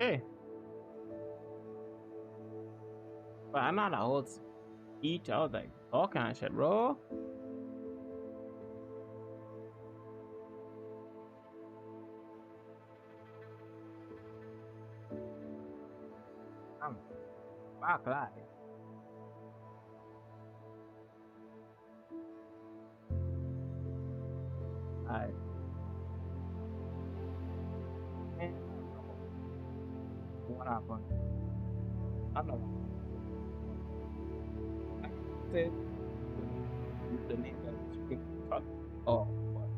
Hey, but I'm not a whole speech. I was like, all kind of shit, bro. I'm back live. I what happened? I don't know. I said the name that was cut. Oh, what?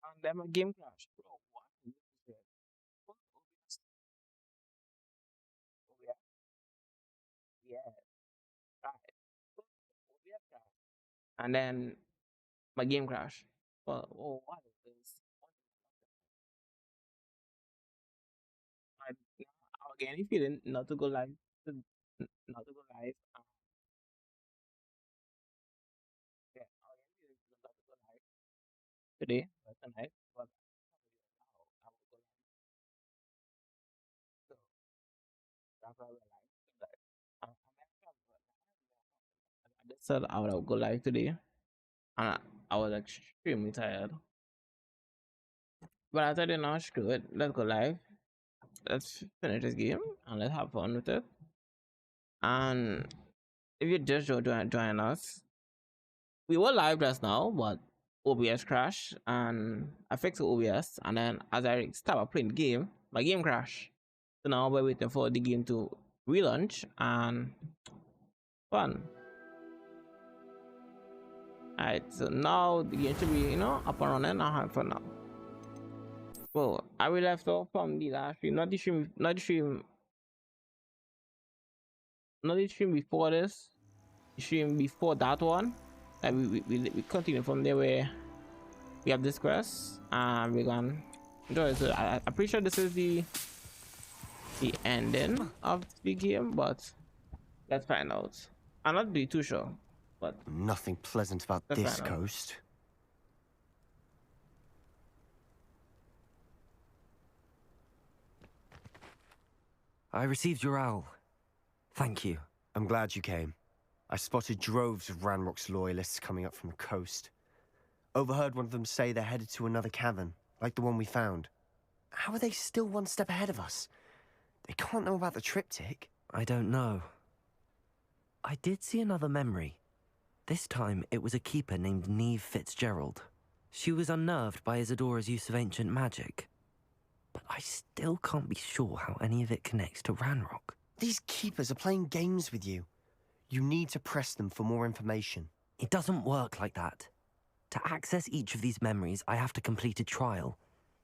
And then my game crashed, bro. What? What? Oh, yeah, yeah, right. Oh, yeah, right. And then my game crashed. Well, oh, what is this? I again feeling not to go live, not to go live. Yeah, again feeling not to go live today, but tonight, but now I will go live. So that's why we're live. Like, I just said I would go live today, and I was extremely tired. But I thought, screw it, let's go live. Let's finish this game and let's have fun with it. And if you just join us, we were live just now, but OBS crashed and I fixed the OBS. And then as I started playing the game, my game crashed. So now we're waiting for the game to relaunch and fun. Alright, so now the game should be, up and running and have fun now. Well, I will left off from the last stream, not the stream before this, the stream before that one. And we continue from there where we have this quest and we're gonna enjoy it. So I'm pretty sure this is the ending of the game, but let's find out. I'm not really too sure, but nothing pleasant about this coast. I received your owl. Thank you. I'm glad you came. I spotted droves of Ranrock's loyalists coming up from the coast. Overheard one of them say they're headed to another cavern, like the one we found. How are they still one step ahead of us? They can't know about the triptych. I don't know. I did see another memory. This time, it was a keeper named Neve Fitzgerald. She was unnerved by Isadora's use of ancient magic. But I still can't be sure how any of it connects to Ranrock. These keepers are playing games with you. You need to press them for more information. It doesn't work like that. To access each of these memories, I have to complete a trial.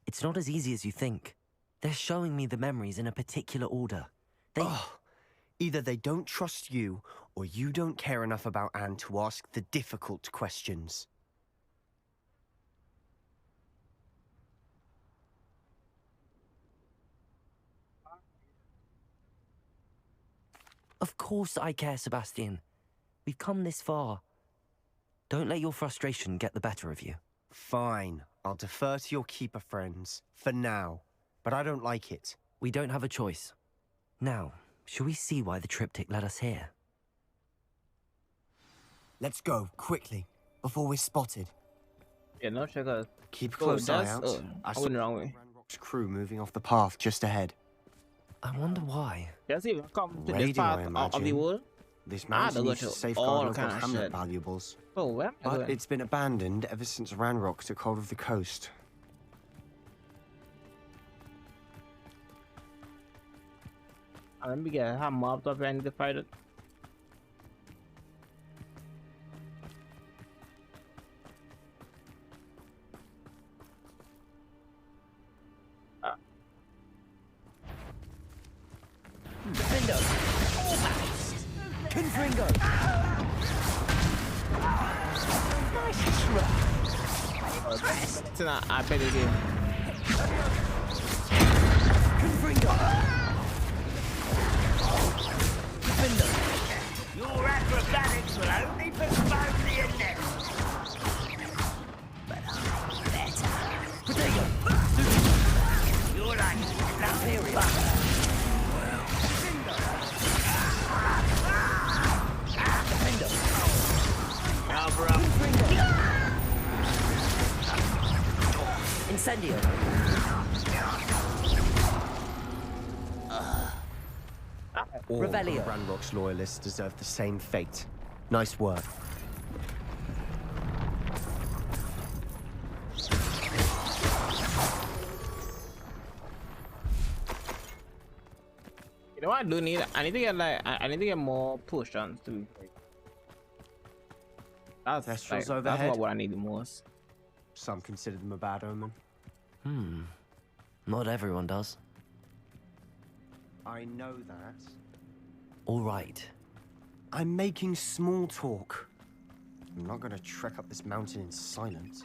It's not as easy as you think. They're showing me the memories in a particular order. Either they don't trust you, or you don't care enough about Anne to ask the difficult questions. Of course I care, Sebastian. We've come this far. Don't let your frustration get the better of you. Fine. I'll defer to your keeper friends, for now. But I don't like it. We don't have a choice. Now, shall we see why the triptych led us here? Let's go, quickly, before we're spotted. yeah, no sugar. Keep a close eye out. I saw Ranrock's crew moving off the path just ahead. I wonder why. Just even come to this Radio, part I of the world. This mountain needs to safeguard local kind of hamlet shit. valuables. Oh, where am I But going? it's been abandoned ever since Ranrock took hold of the coast. Let me get how mobbed up and to fight it. Defendo! Confringo! It's not, I bet it is. Confringo! Defendo! Your acrobatics will only postpone the inevitable. But I'm better. Potato! Incendio. All Revelio. of Ranrock's loyalists deserve the same fate. Nice work. You know what I do need? I need to get like I need to get more potions too. That's Thestrals like, overhead. that's what I need the most. Some consider them a bad omen. Not everyone does. I know that. All right. I'm making small talk. I'm not gonna trek up this mountain in silence.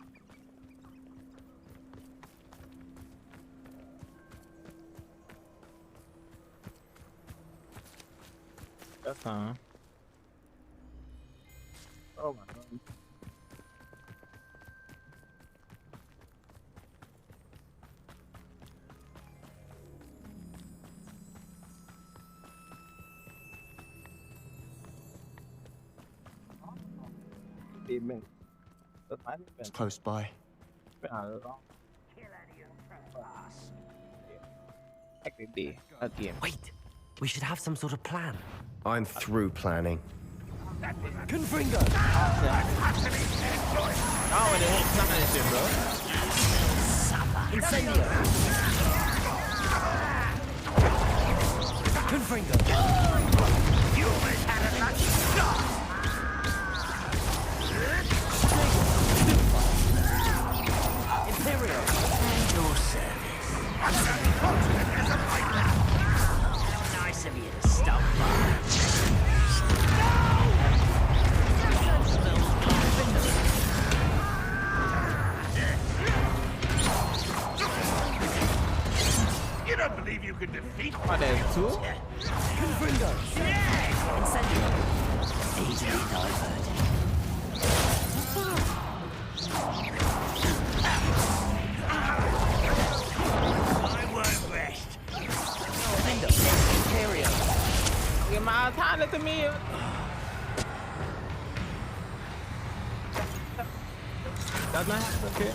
That's Oh my god. Been. It's close by. Been a long day again. Wait. We should have some sort of plan. I'm through planning. Confringo. Oh, they ain't coming this shit, bro. Incendio. Confringo. Humans had a lucky start. Imperial. At your service. Nice of you to stop by. You don't believe you can defeat me? Oh, there's two? Confringo. Incendio. Easily diverted. I won't rest. Imperial. Get my time to me. That's not okay.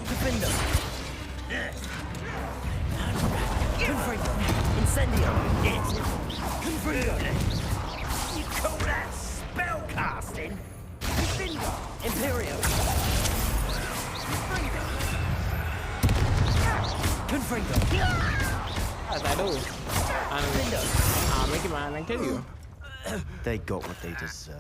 Defender. Confringo. Incendio. Confringo. You call that spell casting? Imperial. Confringo. As I do. And I'll make it mine and kill you. They got what they deserve.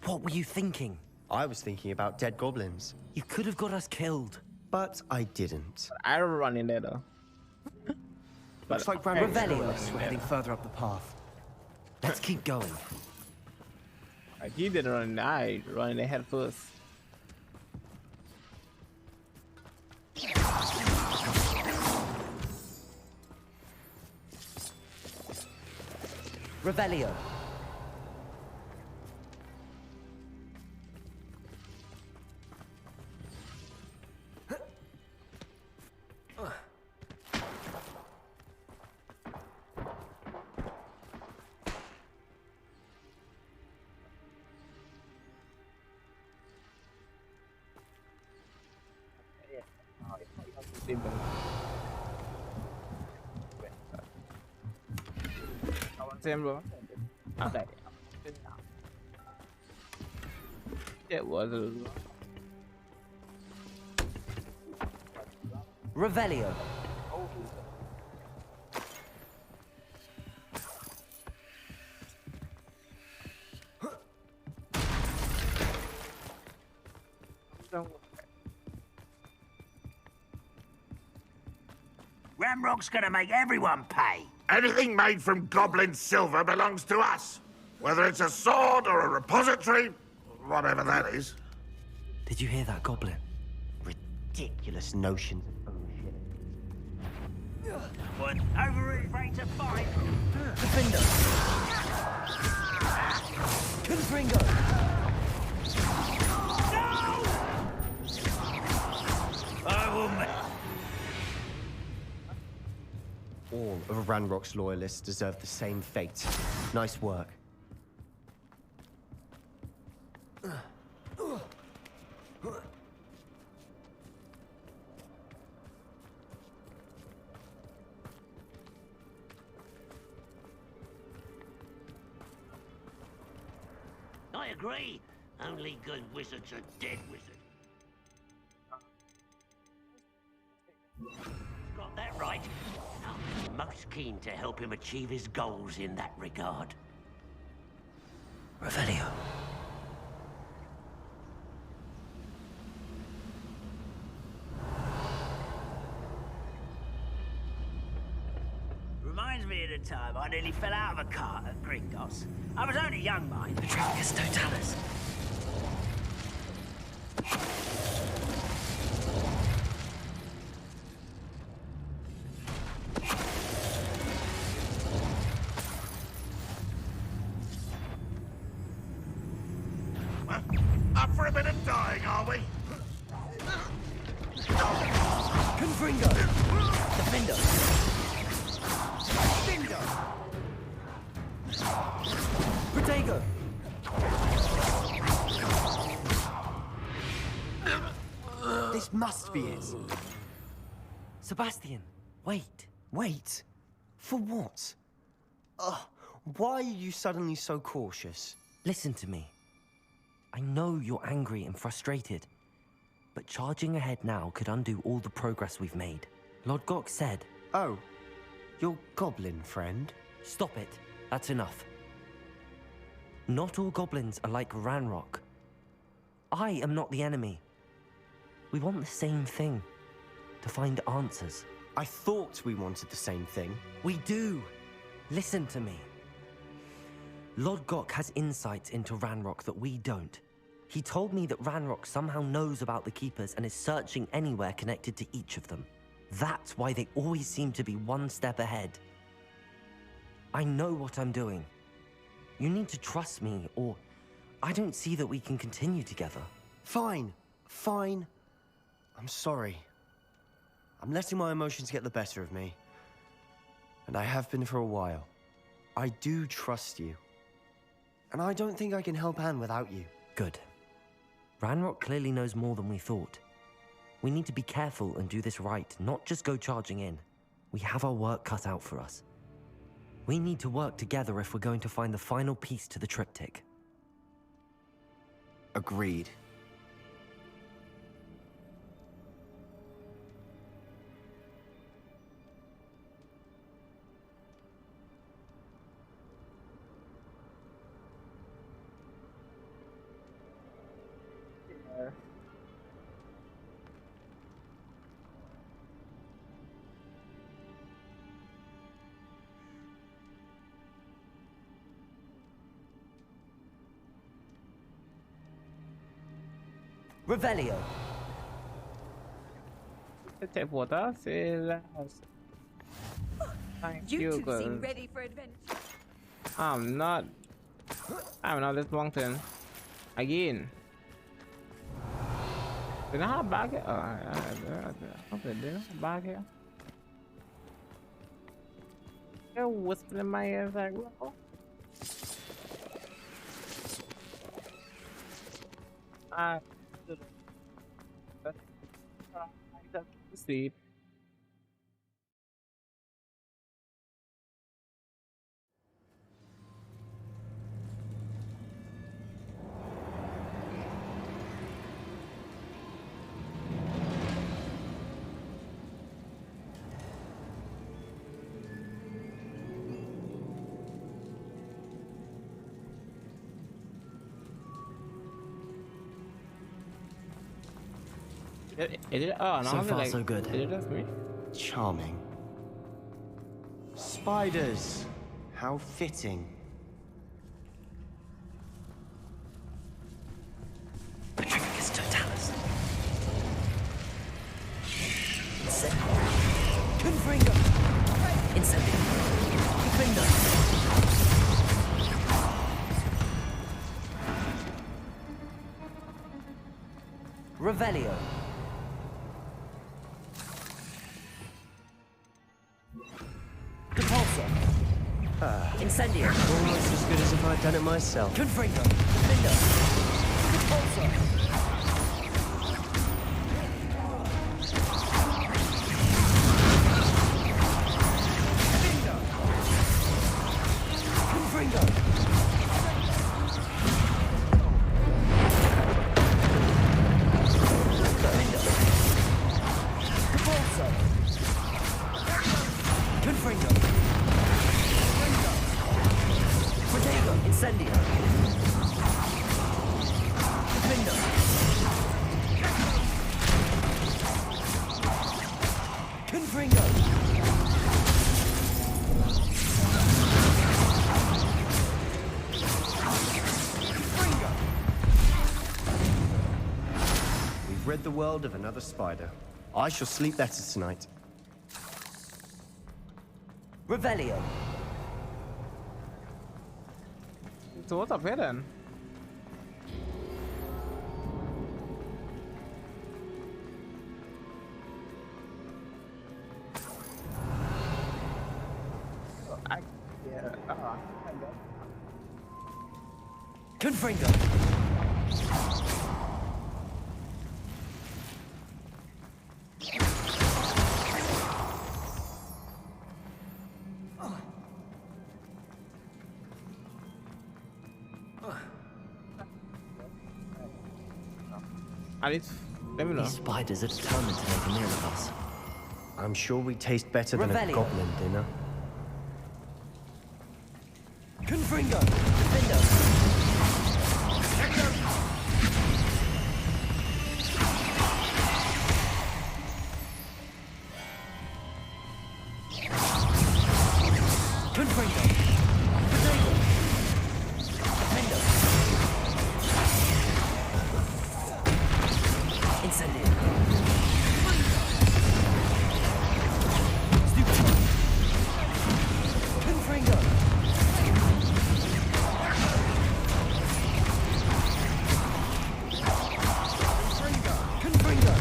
What were you thinking? I was thinking about dead goblins, You could have got us killed. but I didn't. I don't run in there though. Looks like I- Ranrock's Revelio. loyalists were heading further up the path. Let's keep going. Like he didn't run in there, I run in the head first. Revelio. Xem bro. À đây. It was a Revelio. Ramrock's gonna make everyone pay. Anything made from goblin silver belongs to us. Whether it's a sword or a repository, whatever that is. Did you hear that, Goblin? Ridiculous notions of ownership. One overrude rate of fight. Defender. Confringo. I will make... All All of Ranrock's loyalists deserve the same fate. Nice work. I agree. Only good wizards are dead wizards. Got that right. I'm most keen to help him achieve his goals in that regard. Revelio. Reminds me of the time I nearly fell out of a cart at Gringotts. I was only young, mind. Petrarchus Totalis. Up for a bit of dying, are we? Confringo. Defender. Bingo! Protego. This must be it. Sebastian, wait. Wait. For what? Why are you suddenly so cautious? Listen to me. I know you're angry and frustrated, but charging ahead now could undo all the progress we've made. Lord Gok said... Oh, your goblin friend? Stop it. That's enough. Not all goblins are like Ranrock. I am not the enemy. We want the same thing. To find answers. I thought we wanted the same thing. We do. Listen to me. Lord Gok has insights into Ranrock that we don't. He told me that Ranrock somehow knows about the Keepers and is searching anywhere connected to each of them. That's why they always seem to be one step ahead. I know what I'm doing. You need to trust me, or I don't see that we can continue together. Fine. Fine. I'm sorry. I'm letting my emotions get the better of me. And I have been for a while. I do trust you. And I don't think I can help Anne without you. Good. Ranrock clearly knows more than we thought. We need to be careful and do this right, not just go charging in. We have our work cut out for us. We need to work together if we're going to find the final piece to the triptych. Agreed. Revelio. Take water, thank you, You two girl. seem ready for adventure. I'm not this long term. Again. Did I have a bag here? Oh, I did a bag here. They're whispering in my ear like, well. Sleep. Oh, no, So far, so good. Did it just me? Charming. Spiders. How fitting. Petrarchus Totalis. Incendio. Confringo. Incendio. Defender. Revelio. Incendio. Almost as good as if I'd done it myself. Confringo. Defender. Repulsor. Confringo. Repulsor. Confringo. Protego. Incendio. Defender. Confringo. We've rid the world of another spider. I shall sleep better tonight. Revelio. So what's up here then? Confringo. At least, let me know. These spiders are determined to make a meal of us. I'm sure we taste better than a Revelio. goblin dinner. Confringo. Defender. Confringo. Protego. Defender. Incendio. Stupid. Confringo. Confringo.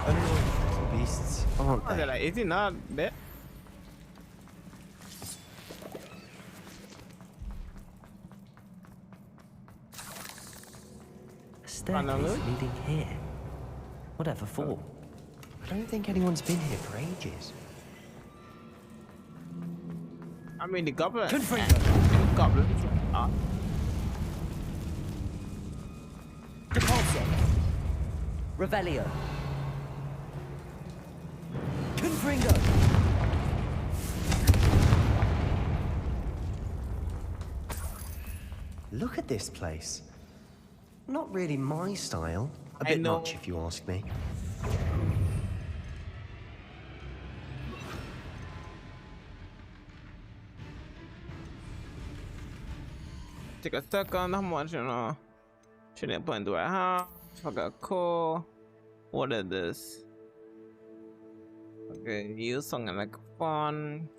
Annoying beasts, aren't Okay, they? like, is he not there? A staircase leading here. Whatever for? I don't think anyone's been here for ages. I mean, the goblin. Confringo. Goblin. Depulso. Revelio. Confringo. Look at this place. Not really my style. A I bit know. much, if you ask me. Take a second. How much, shouldn't put into a house. Okay, cool. What is this? Okay, use something like fun.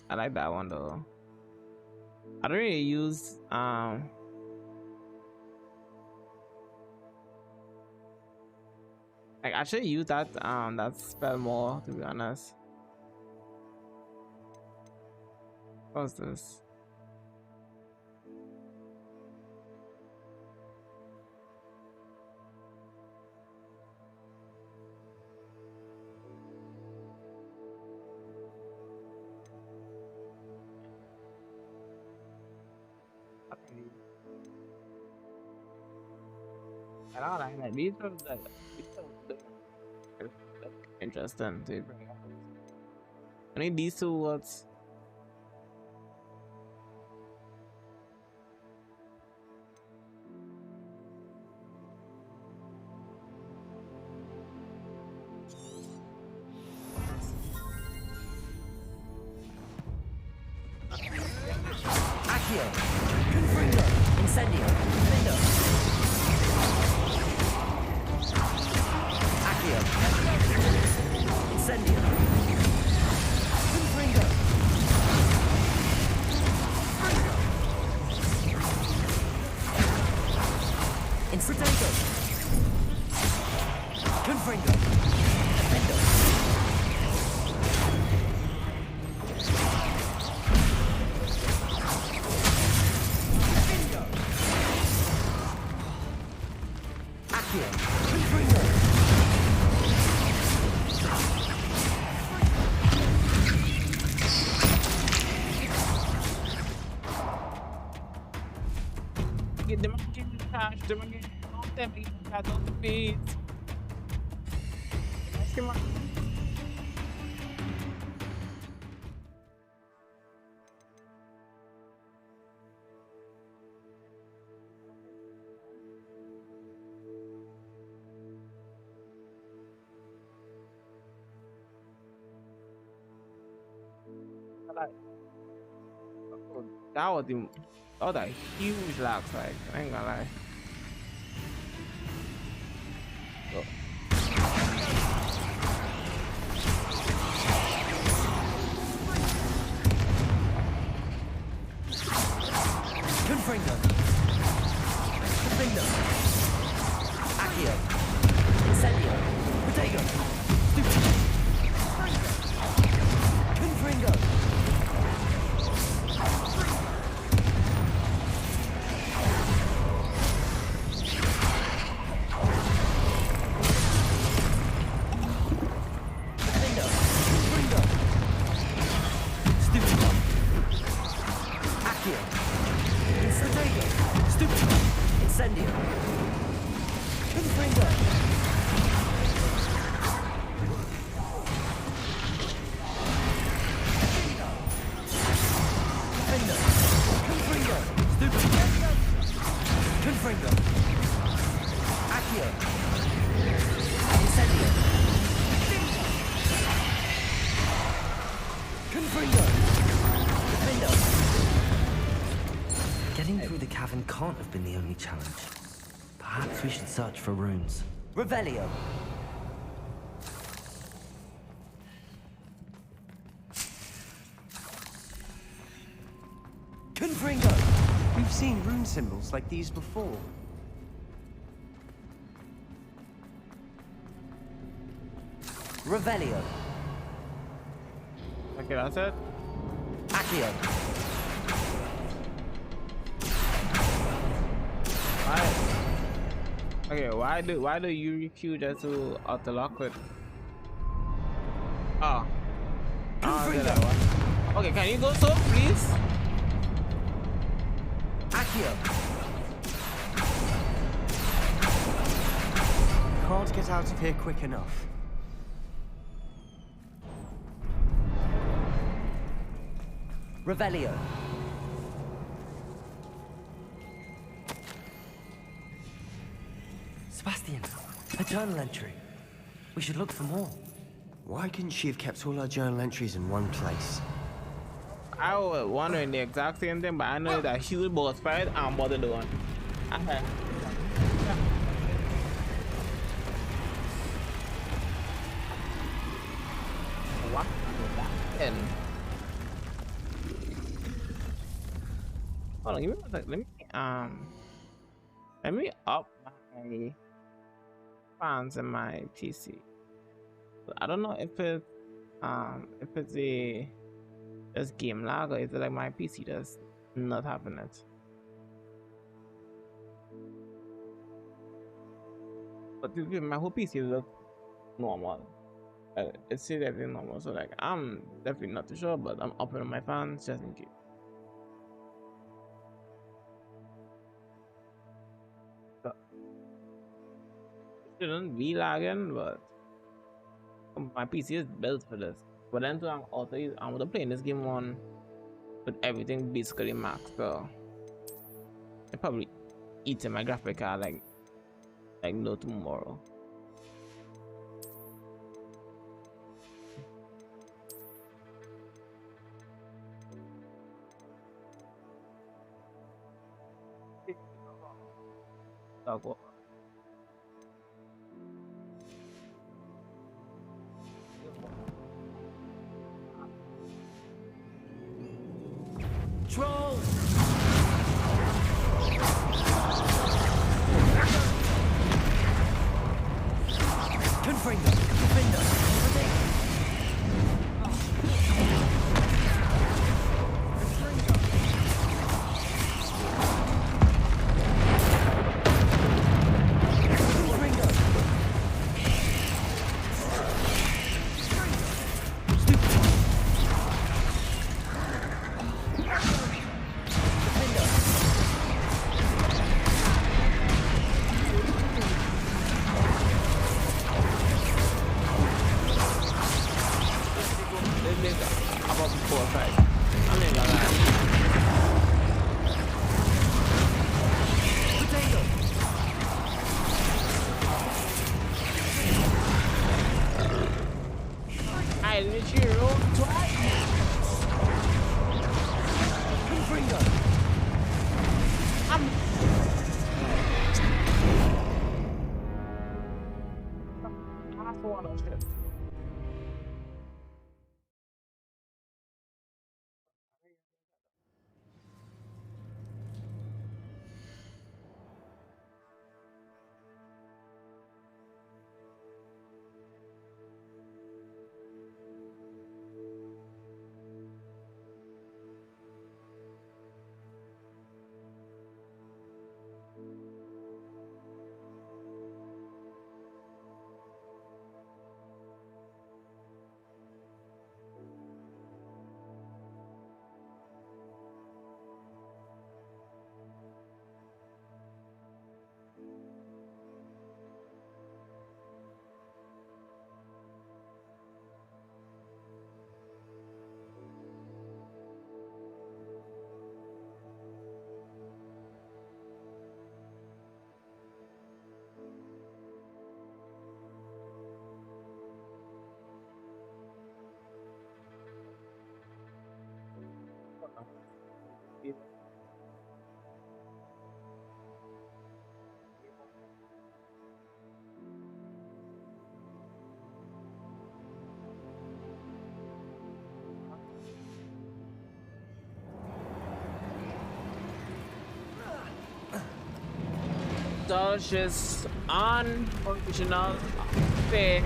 I like that one though. I don't really use like I should use that spell more, to be honest. What's this? I don't know, like these are the interesting to bring up. I need these two words. Accio. Confringo. Incendio. Defender. Accio. Incendio. Confringo. Infritago. Confringo. smash them again. Don't them eat that on the feet. Smash him up. That was a huge lag spike. I ain't gonna lie. Oh. Confringo. Confringo. Accio. Incendio. Protego. Stupid. Confringo. Getting through the cavern can't have been the only challenge. Perhaps we should search for runes. Revelio. Confringo. We've seen rune symbols like these before. Revelio. Okay, that's it. Accio. Why do you refuse just to auto lock it? Oh. Okay, can you go so please? Accio. Can't get out of here quick enough. Revelio. Sebastian, a journal entry. We should look for more. Why couldn't she have kept all her journal entries in one place? I was wondering the exact same thing, but I know that huge boss fight and more than the one. Okay. What happened? Hold on, give me one second. Let me up my fans in my PC. I don't know if it's a just game lag or is it like my PC does not having it. But my whole PC looks normal. It says everything normal, so like I'm definitely not too sure, but I'm upping my fans just in case. So, it shouldn't be lagging, but my PC is built for this. But then I'm also playing this game on with everything basically maxed, so it probably eating my graphic card like no tomorrow. Trolls! Confringo! Confringo! 4 fight. I'm not gonna lie. I literally rolled twice. I'm for one shit. Just unoriginal thing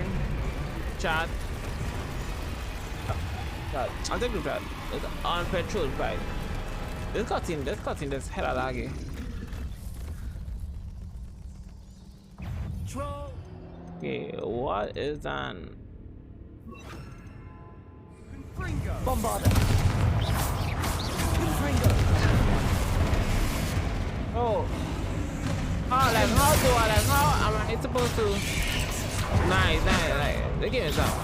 chat. I'll take the chat. It's on petrol price. This cutscene, this hella laggy. Okay, what is on? Bombarder. Oh. How am I supposed to? Nice, like, the game is out.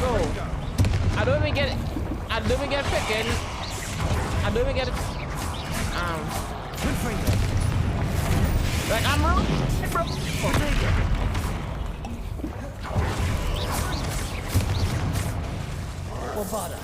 Go. I don't even get picking. I don't even get like I'm wrong, bro. Bombarder.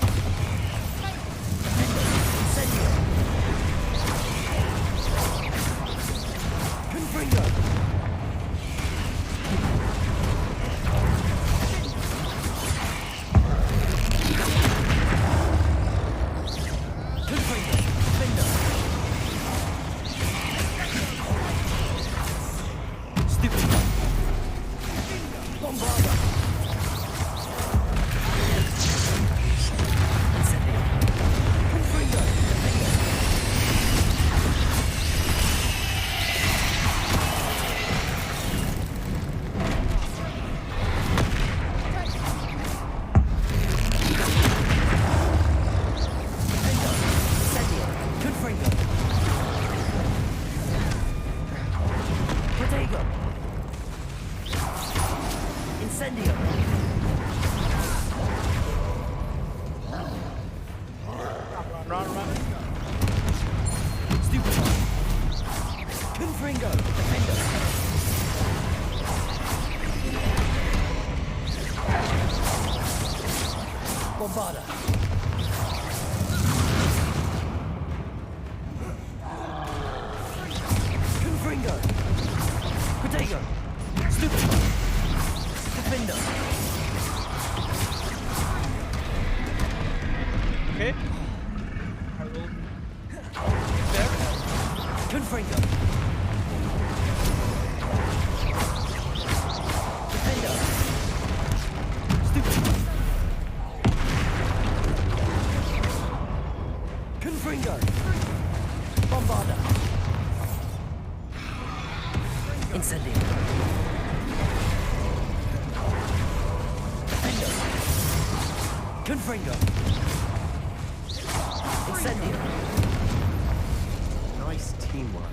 Nice teamwork.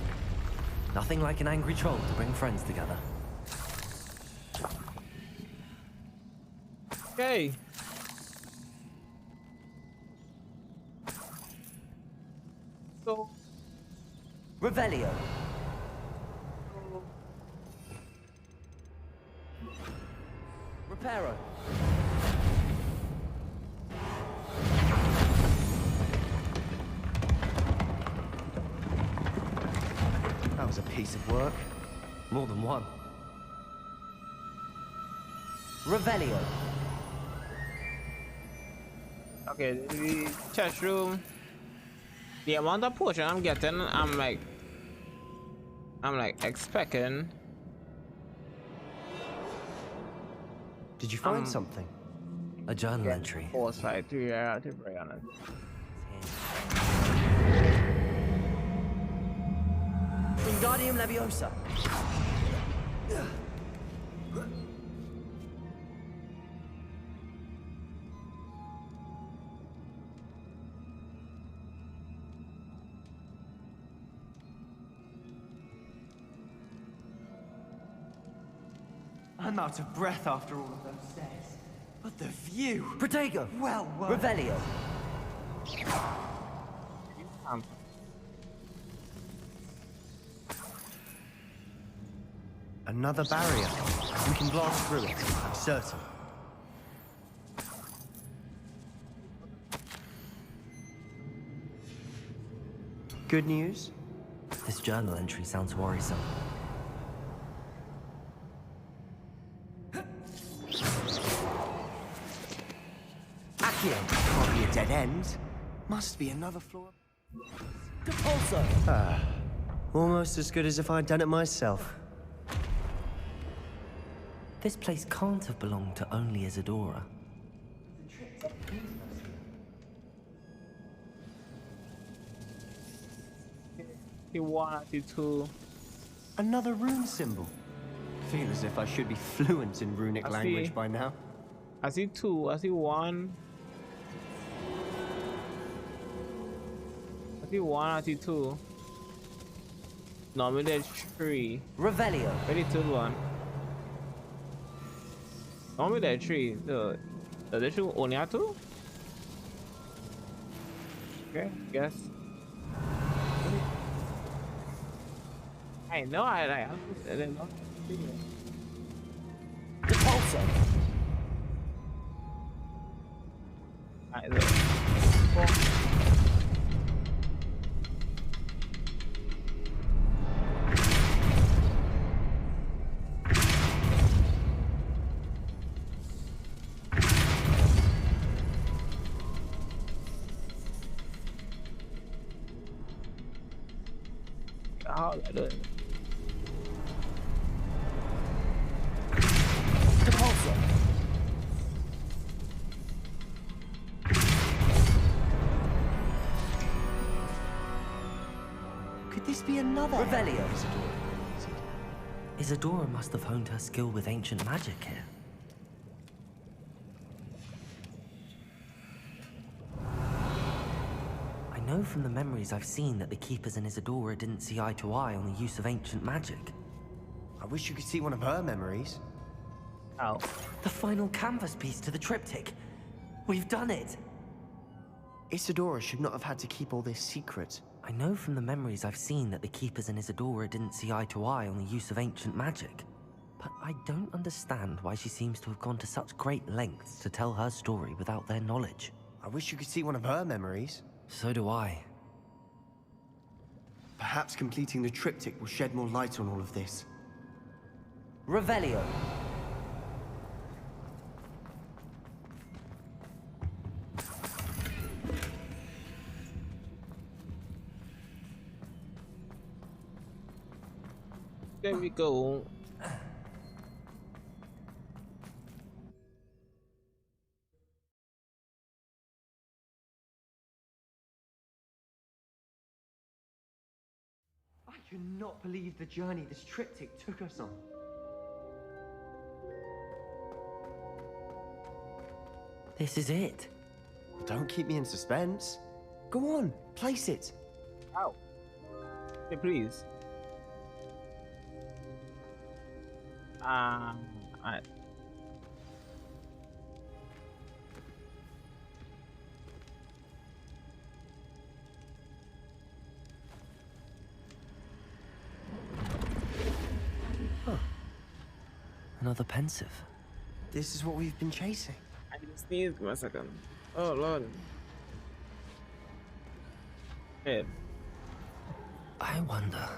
Nothing like an angry troll to bring friends together. Okay, So, Revelio. Reparo. That was a piece of work. More than one. Revelio. okay, the chest room. The amount of potion I'm getting, I'm like expecting. Did you find something? A journal entry. Foresight, to be very honest. Wingardium Leviosa. I'm out of breath after all of those stairs. But the view! Protego. Well, Revelio. Another barrier. We can blast through it, I'm certain. Good news? This journal entry sounds worrisome. Accio. Can't be a dead end. Must be another floor. Depulso. Almost as good as if I'd done it myself. This place can't have belonged to only Isadora. He one, he two. Another rune symbol. Feel as if I should be fluent in runic I see. language by now. I see two. I see one. I see one. I see two. Normally there's three. Revelio. Very two one. Normally there's three. The two only have two. Okay, guess. I know. I didn't know. Depulso. I look. How I do it? Depulso. Could this be another? Revelio. Isadora must have honed her skill with ancient magic here. I know from the memories I've seen that the Keepers and Isadora didn't see eye to eye on the use of ancient magic. I wish you could see one of her memories. How? The final canvas piece to the triptych. We've done it! Isadora should not have had to keep all this secret. I know from the memories I've seen that the Keepers and Isadora didn't see eye to eye on the use of ancient magic. But I don't understand why she seems to have gone to such great lengths to tell her story without their knowledge. I wish you could see one of her memories. So do I. Perhaps completing the triptych will shed more light on all of this. Revelio. There we go. I cannot believe the journey this triptych took us on. This is it. Don't keep me in suspense. Go on, place it. Ow. Hey, please. Alright. another pensive. This is what we've been chasing. I can sneeze. Give me a second. Oh lord. Wait. I wonder.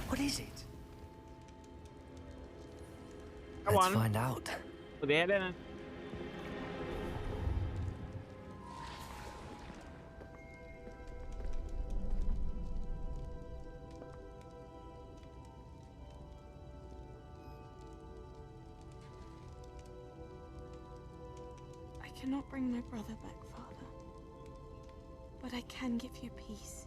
What is it? Come Let's on. find out. Put the head in it. I cannot bring my brother back, Father. But I can give you peace.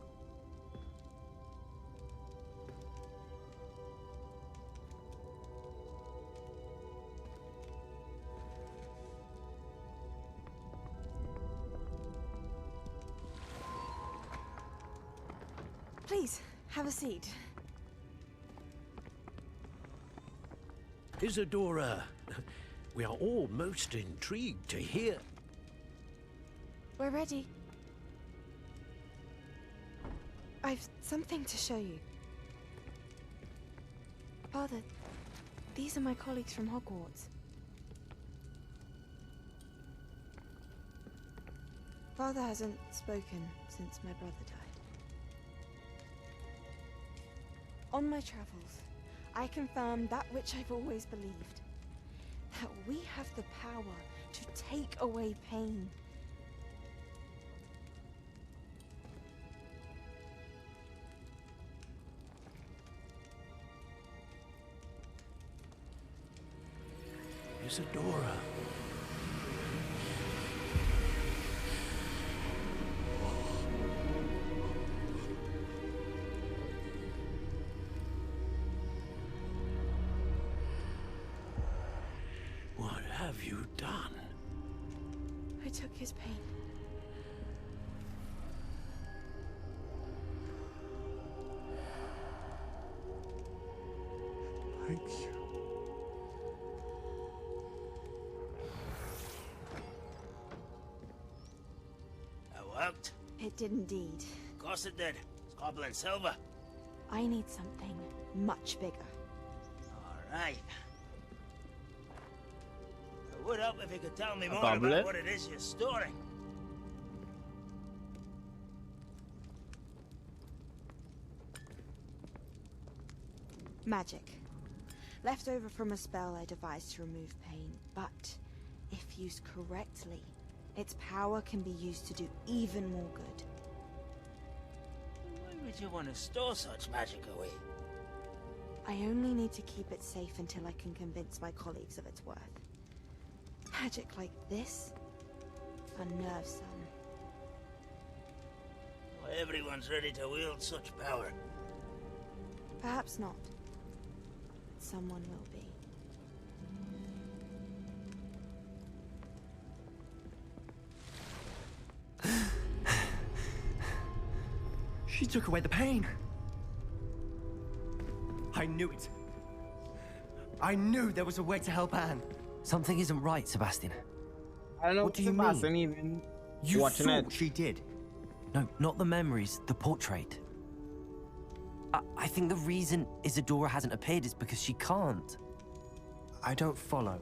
Please, have a seat. Isadora, we are all most intrigued to hear. We're ready. I've something to show you. Father, these are my colleagues from Hogwarts. Father hasn't spoken since my brother died. On my travels, I confirmed that which I've always believed. That we have the power to take away pain. Isadora. What have you done? I took his pain. Thank you. That worked. It did indeed. Of course it did. It's goblin silver. I need something much bigger. All right. It would help if you could tell me more goblet? about what it is you're storing. Magic. Left over from a spell I devised to remove pain, but if used correctly, its power can be used to do even more good. Why would you want to store such magic away? I only need to keep it safe until I can convince my colleagues of its worth. Magic like this unnerves some. Not everyone's ready to wield such power. Perhaps not. Someone will be. She took away the pain. I knew it. I knew there was a way to help Anne. Something isn't right, Sebastian. I don't know What do you Sebastian mean? even You watching saw it. what she did. No, not the memories, the portrait. I think the reason Isadora hasn't appeared is because she can't. I don't follow.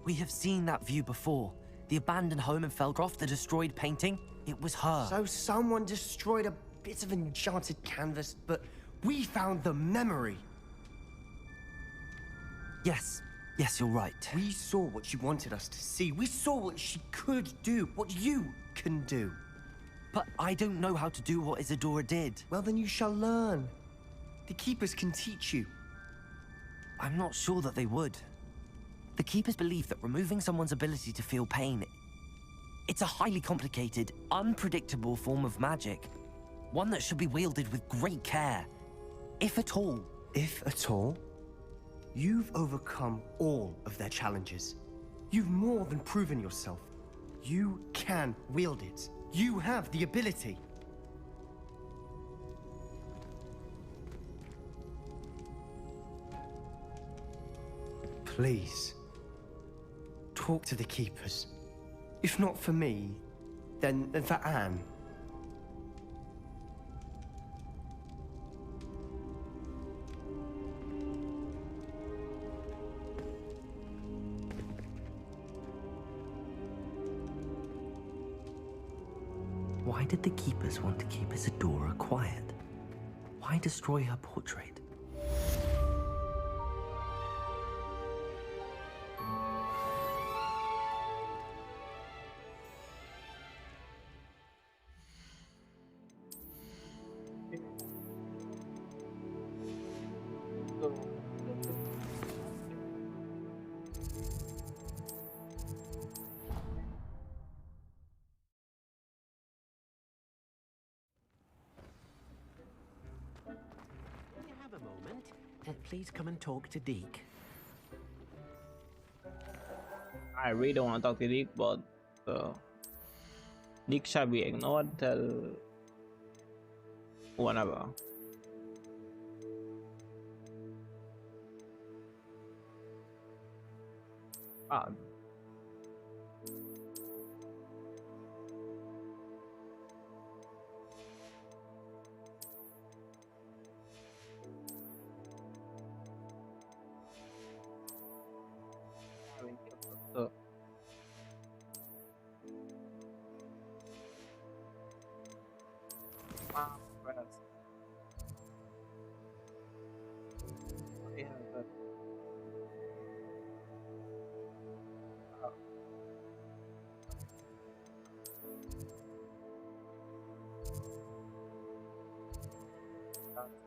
We have seen that view before. The abandoned home in Felcroft, the destroyed painting, it was her. So someone destroyed a bit of enchanted canvas, but we found the memory. Yes, you're right. We saw what she wanted us to see. We saw what she could do, what you can do. But I don't know how to do what Isadora did. Well, then you shall learn. The Keepers can teach you. I'm not sure that they would. The Keepers believe that removing someone's ability to feel pain, it's a highly complicated, unpredictable form of magic. One that should be wielded with great care, if at all. If at all, you've overcome all of their challenges. You've more than proven yourself. You can wield it. You have the ability. Please, talk to the Keepers. If not for me, then for Anne. Why did the keepers want to keep Isadora quiet? Why destroy her portrait? When you have a moment, please come and talk to Deke. I really don't want to talk to Dick, but Dick shall be ignored till whenever. Ah. So, yeah, but,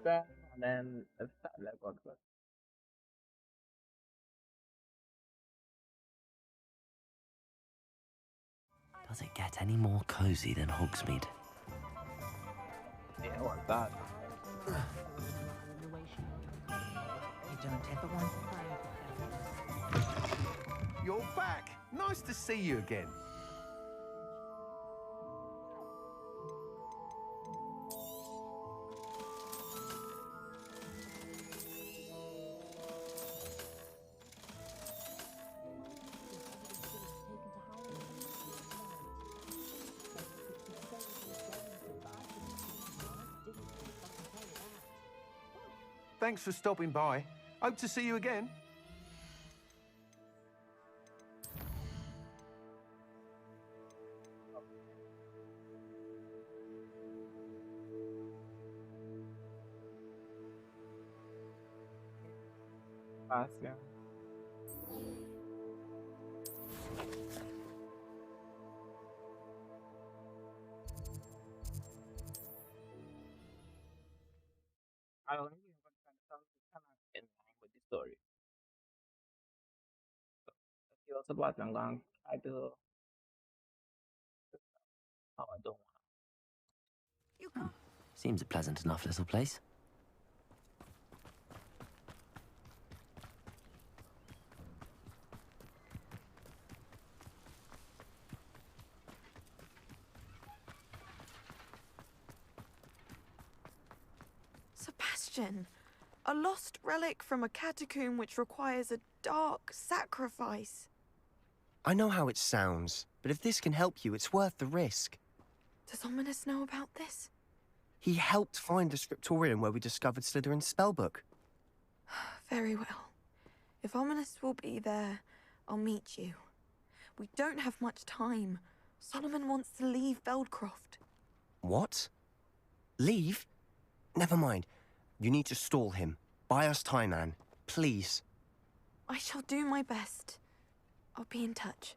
that, and then let's start like what. Does it get any more cozy than Hogsmeade? Yeah, what's that? You don't ever want to You're back! Nice to see you again. Thanks for stopping by. Hope to see you again. Fast, yeah. I don't think I'm kind of in line with the story. So, let's see what's about. I'm going to try to. Oh, I don't want. Seems a pleasant enough little place. Sebastian, a lost relic from a catacomb which requires a dark sacrifice. I know how it sounds, but if this can help you, it's worth the risk. Does Ominous know about this? He helped find the scriptorium where we discovered Slytherin's spellbook. Very well. If Ominous will be there, I'll meet you. We don't have much time. Solomon wants to leave Feldcroft. What? Leave? Never mind. You need to stall him. Buy us time, Anne. Please. I shall do my best. I'll be in touch.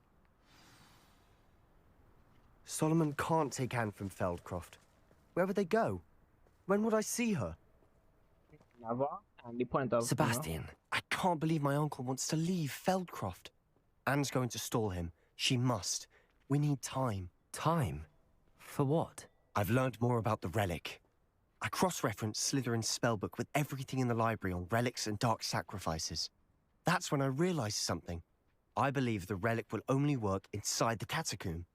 Solomon can't take Anne from Feldcroft. Where would they go? When would I see her? Never. And the point of Sebastian. I can't believe my uncle wants to leave Feldcroft. Anne's going to stall him. She must. We need time. Time? For what? I've learned more about the relic. I cross-referenced Slytherin's spellbook with everything in the library on relics and dark sacrifices. That's when I realized something. I believe the relic will only work inside the catacomb.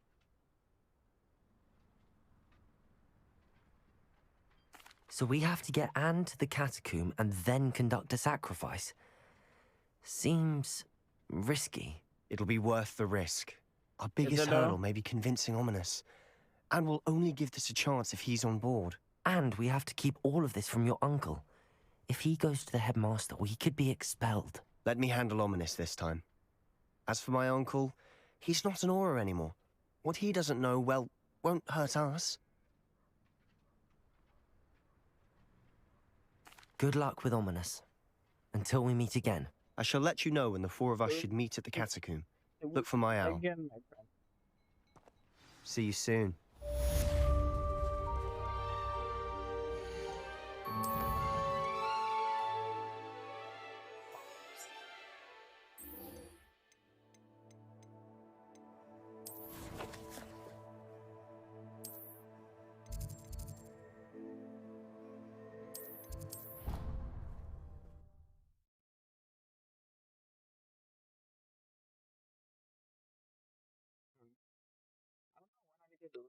So we have to get Anne to the catacomb and then conduct a sacrifice. Seems risky. It'll be worth the risk. Our biggest hurdle may be convincing Ominous. And we'll only give this a chance if he's on board. And we have to keep all of this from your uncle. If he goes to the headmaster, we could be expelled. Let me handle Ominous this time. As for my uncle, he's not an Auror anymore. What he doesn't know, well, won't hurt us. Good luck with Ominous. Until we meet again. I shall let you know when the four of us should meet at the catacomb. Look for my owl. Again, my friend. See you soon.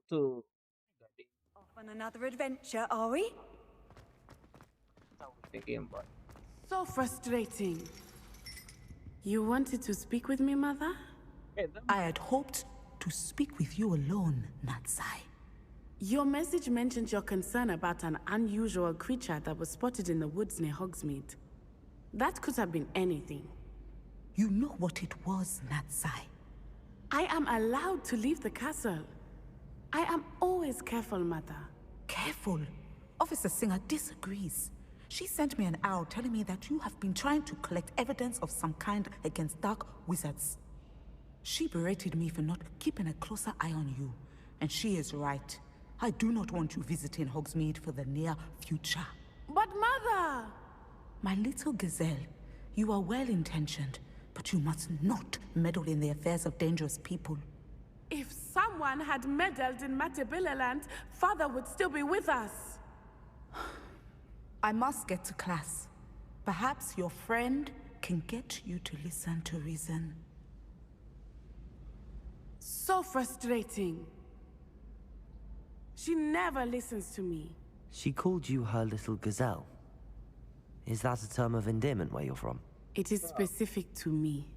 To Off on another adventure, are we? the game, but So frustrating. You wanted to speak with me, Mother? I had hoped to speak with you alone, Natsai. Your message mentioned your concern about an unusual creature that was spotted in the woods near Hogsmeade. That could have been anything. You know what it was, Natsai. I am allowed to leave the castle. I am always careful, Mother. Careful. Officer Singer disagrees. She sent me an owl telling me that you have been trying to collect evidence of some kind against dark wizards. She berated me for not keeping a closer eye on you. And she is right. I do not want you visiting Hogsmeade for the near future. But Mother! My little gazelle, you are well-intentioned, but you must not meddle in the affairs of dangerous people. If someone had meddled in Matabilaland, Father would still be with us. I must get to class. Perhaps your friend can get you to listen to reason. So frustrating. She never listens to me. She called you her little gazelle. Is that a term of endearment where you're from? It is specific to me.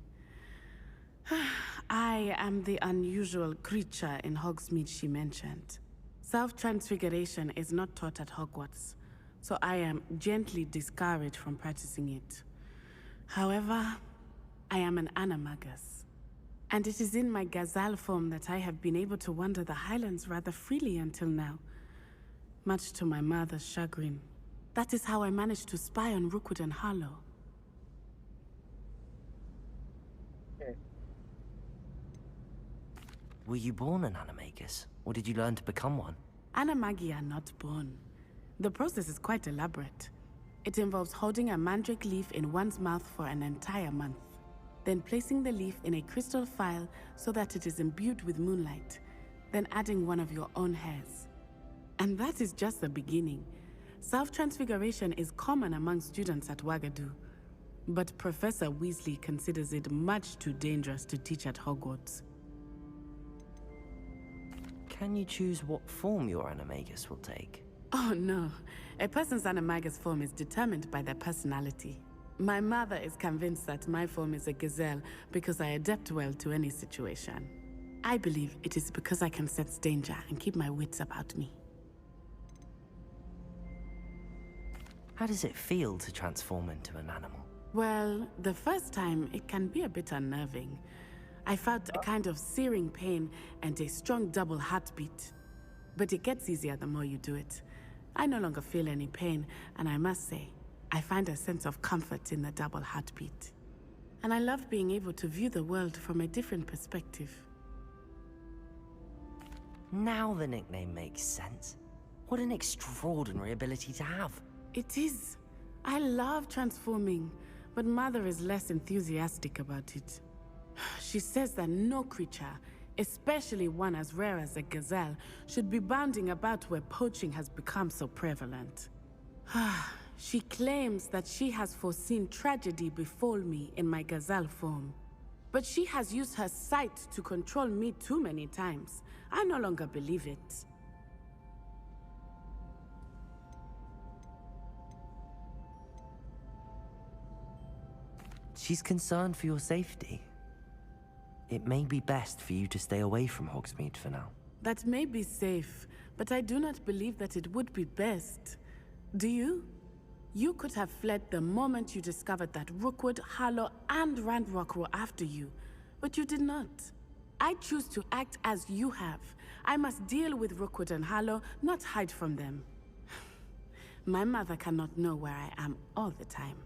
I am the unusual creature in Hogsmeade she mentioned. Self-transfiguration is not taught at Hogwarts, so I am gently discouraged from practicing it. However, I am an animagus, and it is in my gazelle form that I have been able to wander the Highlands rather freely until now, much to my mother's chagrin. That is how I managed to spy on Rookwood and Harlow. Were you born an animagus, or did you learn to become one? Animagi are not born. The process is quite elaborate. It involves holding a mandrake leaf in one's mouth for an entire month, then placing the leaf in a crystal phial so that it is imbued with moonlight, then adding one of your own hairs. And that is just the beginning. Self-transfiguration is common among students at Wagadu, but Professor Weasley considers it much too dangerous to teach at Hogwarts. Can you choose what form your animagus will take? Oh no, a person's animagus form is determined by their personality. My mother is convinced that my form is a gazelle because I adapt well to any situation. I believe it is because I can sense danger and keep my wits about me. How does it feel to transform into an animal? Well, the first time it can be a bit unnerving. I felt a kind of searing pain and a strong double heartbeat. But it gets easier the more you do it. I no longer feel any pain, and I must say, I find a sense of comfort in the double heartbeat. And I love being able to view the world from a different perspective. Now the nickname makes sense. What an extraordinary ability to have. It is. I love transforming, but Mother is less enthusiastic about it. She says that no creature, especially one as rare as a gazelle, should be bounding about where poaching has become so prevalent. She claims that she has foreseen tragedy befall me in my gazelle form. But she has used her sight to control me too many times. I no longer believe it. She's concerned for your safety. It may be best for you to stay away from Hogsmeade for now. That may be safe, but I do not believe that it would be best. Do you? You could have fled the moment you discovered that Rookwood, Harlow, and Ranrock were after you, but you did not. I choose to act as you have. I must deal with Rookwood and Harlow, not hide from them. My mother cannot know where I am all the time.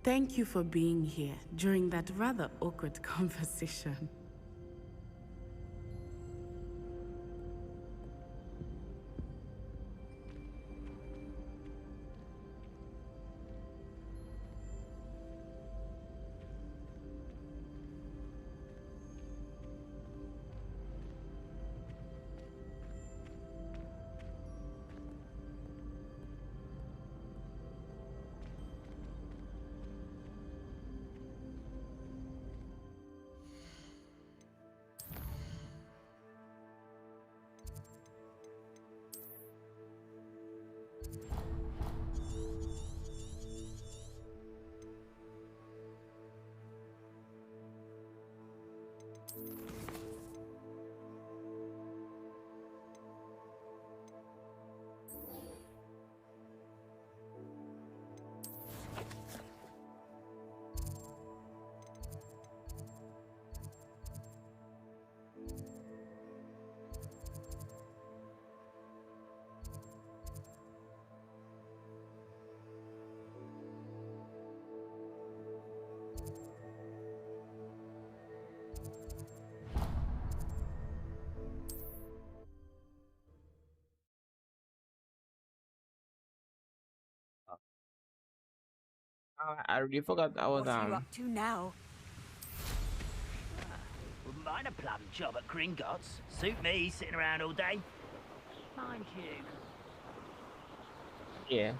Thank you for being here during that rather awkward conversation. I really forgot I was What are you up to now? Wouldn't mind a plum job at Gringotts. Suit me, sitting around all day. Mind you. Yeah,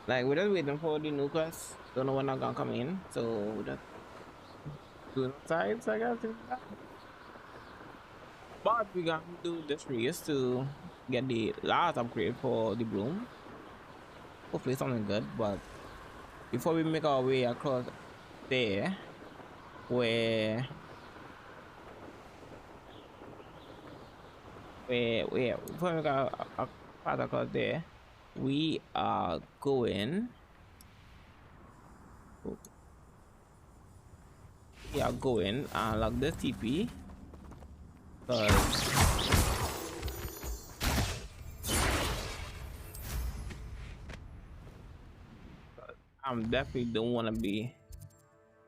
like we're just waiting for the new quest. Don't know when I'm gonna come in, so we just do sides, I guess. But we gonna do this race to get the last upgrade for the bloom. Hopefully something good. But before we make our way across there, where before we make our path across there, we are going. We are going and lock this TP. I'm definitely don't want to be.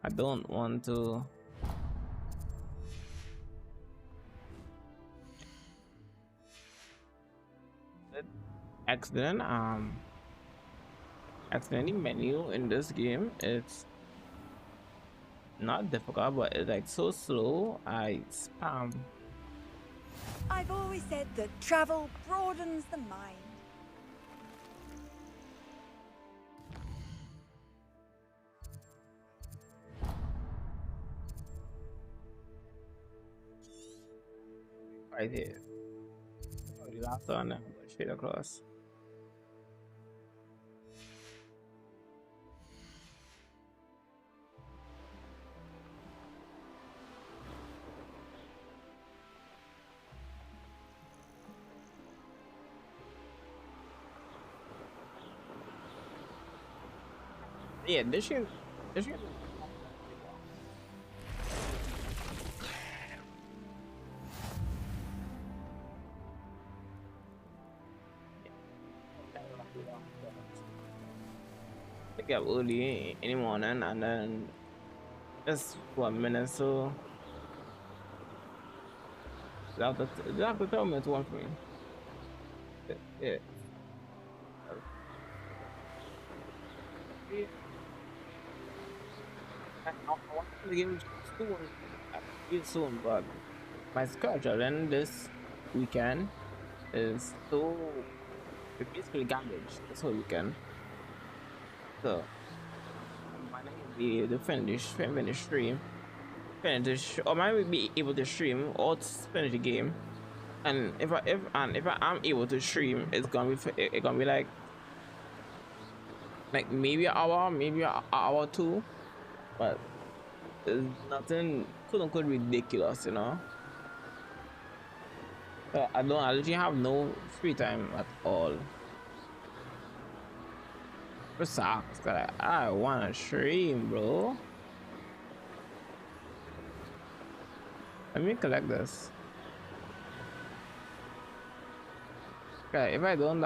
I don't want to. Accidentally menu in this game. It's not difficult, but it's like so slow. I spam. I've always said that travel broadens the mind. Right here. Oh, the last one, I'm going straight across. Yeah, this should. Pick up early in the morning and then just 1 minute, so you have to tell me it's one for me. Yeah. I want the game soon, but my schedule then this weekend is so basically garbage this whole weekend. So I might be able to finish stream, or might be able to stream or finish the game. And if I am able to stream, it's gonna be like maybe an hour, maybe an hour or two, but it's nothing quote unquote ridiculous, you know. So I literally have no free time at all. It sucks, cause I wanna stream, bro. Let me collect this. Okay, if I don't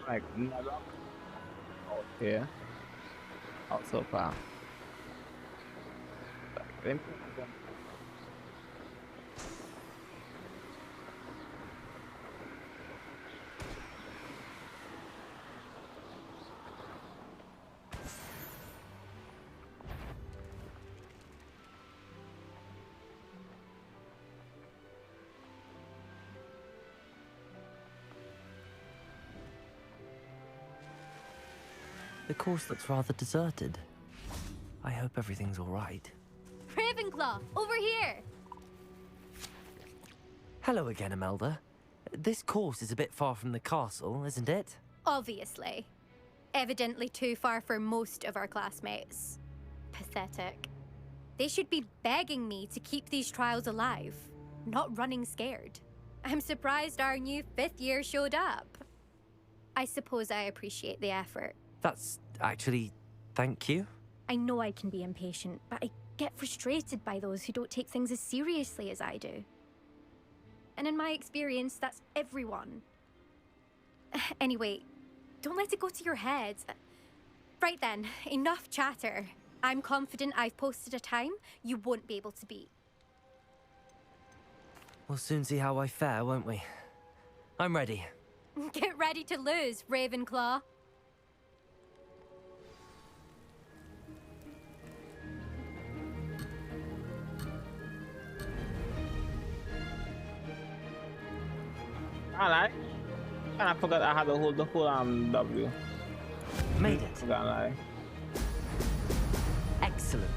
Like never out here. Out so far. Like, The course looks rather deserted. I hope everything's all right. Ravenclaw, over here! Hello again, Imelda. This course is a bit far from the castle, isn't it? Obviously. Evidently too far for most of our classmates. Pathetic. They should be begging me to keep these trials alive, not running scared. I'm surprised our new 5th year showed up. I suppose I appreciate the effort. That's actually... thank you. I know I can be impatient, but I get frustrated by those who don't take things as seriously as I do. And in my experience, that's everyone. Anyway, don't let it go to your head. Right then, enough chatter. I'm confident I've posted a time you won't be able to beat. We'll soon see how I fare, won't we? I'm ready. Get ready to lose, Ravenclaw. Alright. And I forgot I had to hold the whole W. Made it. Forgot lie. Excellent.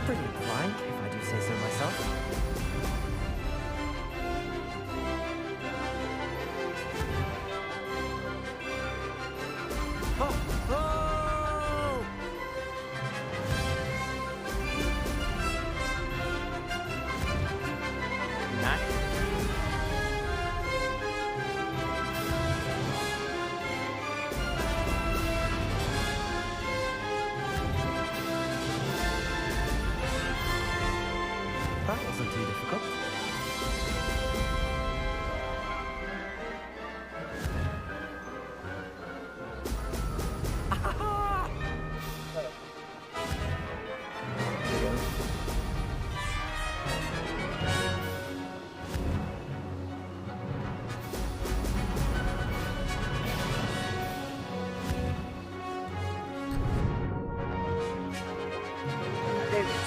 Brilliant flying, if I do say so myself. Oh! Oh! Nice. That wasn't too difficult.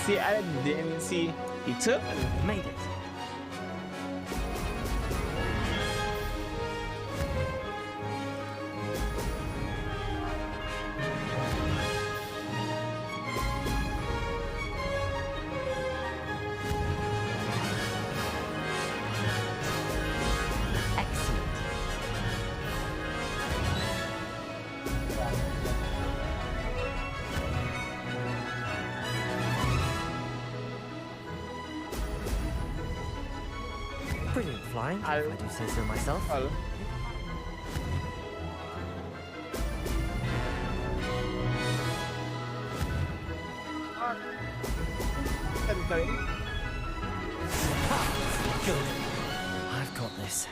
I didn't see he took. Made it. Excellent. Brilliant flying, if I do say so myself. Hello. Good. I've got this.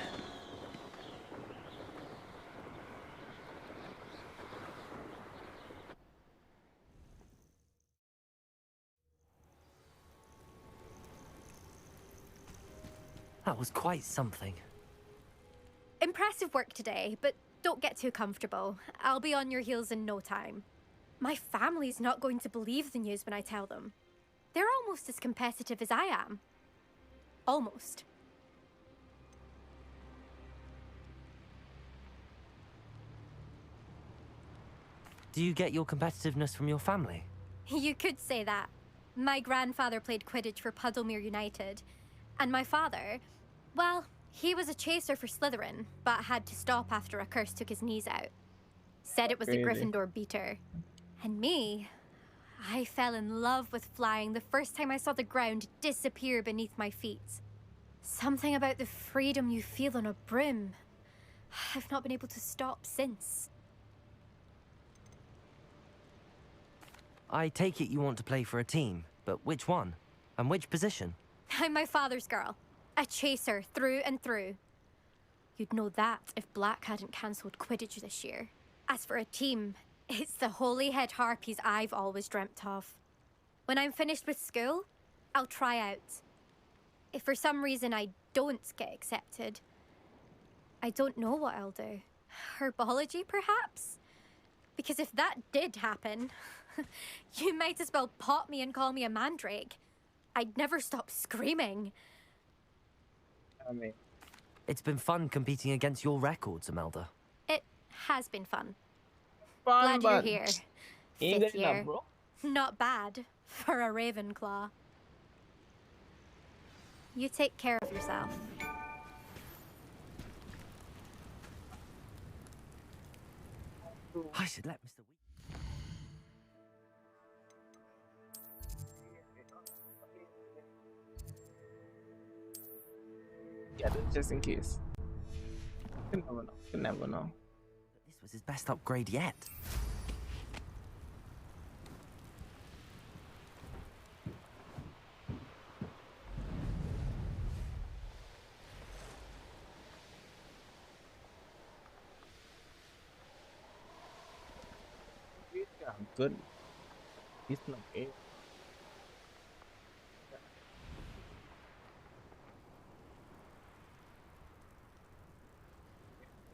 That was quite something. Impressive work today, but don't get too comfortable. I'll be on your heels in no time. My family's not going to believe the news when I tell them. They're almost as competitive as I am. Almost. Do you get your competitiveness from your family? You could say that. My grandfather played Quidditch for Puddlemere United. And my father, well, he was a chaser for Slytherin, but had to stop after a curse took his knees out. Said it was the Crazy. Gryffindor beater. And me, I fell in love with flying the first time I saw the ground disappear beneath my feet. Something about the freedom you feel on a broom. I've not been able to stop since. I take it you want to play for a team, but which one? And which position? I'm my father's girl. A chaser through and through. You'd know that if Black hadn't cancelled Quidditch this year. As for a team, it's the holy head harpies I've always dreamt of. When I'm finished with school, I'll try out. If for some reason I don't get accepted, I don't know what I'll do. Herbology, perhaps? Because if that did happen, you might as well pop me and call me a mandrake. I'd never stop screaming. I mean, it's been fun competing against your records, Imelda. It has been fun. Fun, Glad you're here. Ain't 5th year. enough, bro. Not bad for a Ravenclaw. You take care of yourself. I should let Mr. Week. Yeah, just in case. You never know. You never know. This was his best upgrade yet. Good. He's not a.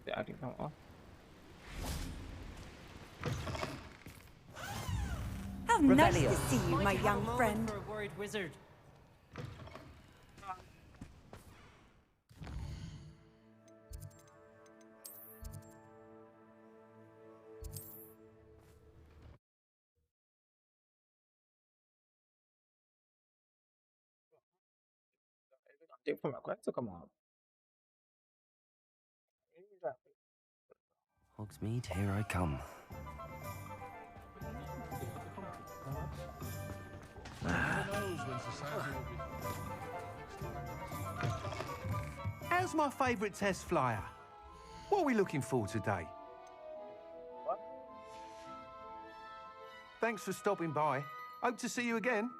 The acting come off. How nice to see you, my young friend. For a worried wizard. Take for my quest to come out. Hogsmeade, here I come. How's my favourite test flyer? What are we looking for today? What? Thanks for stopping by. Hope to see you again.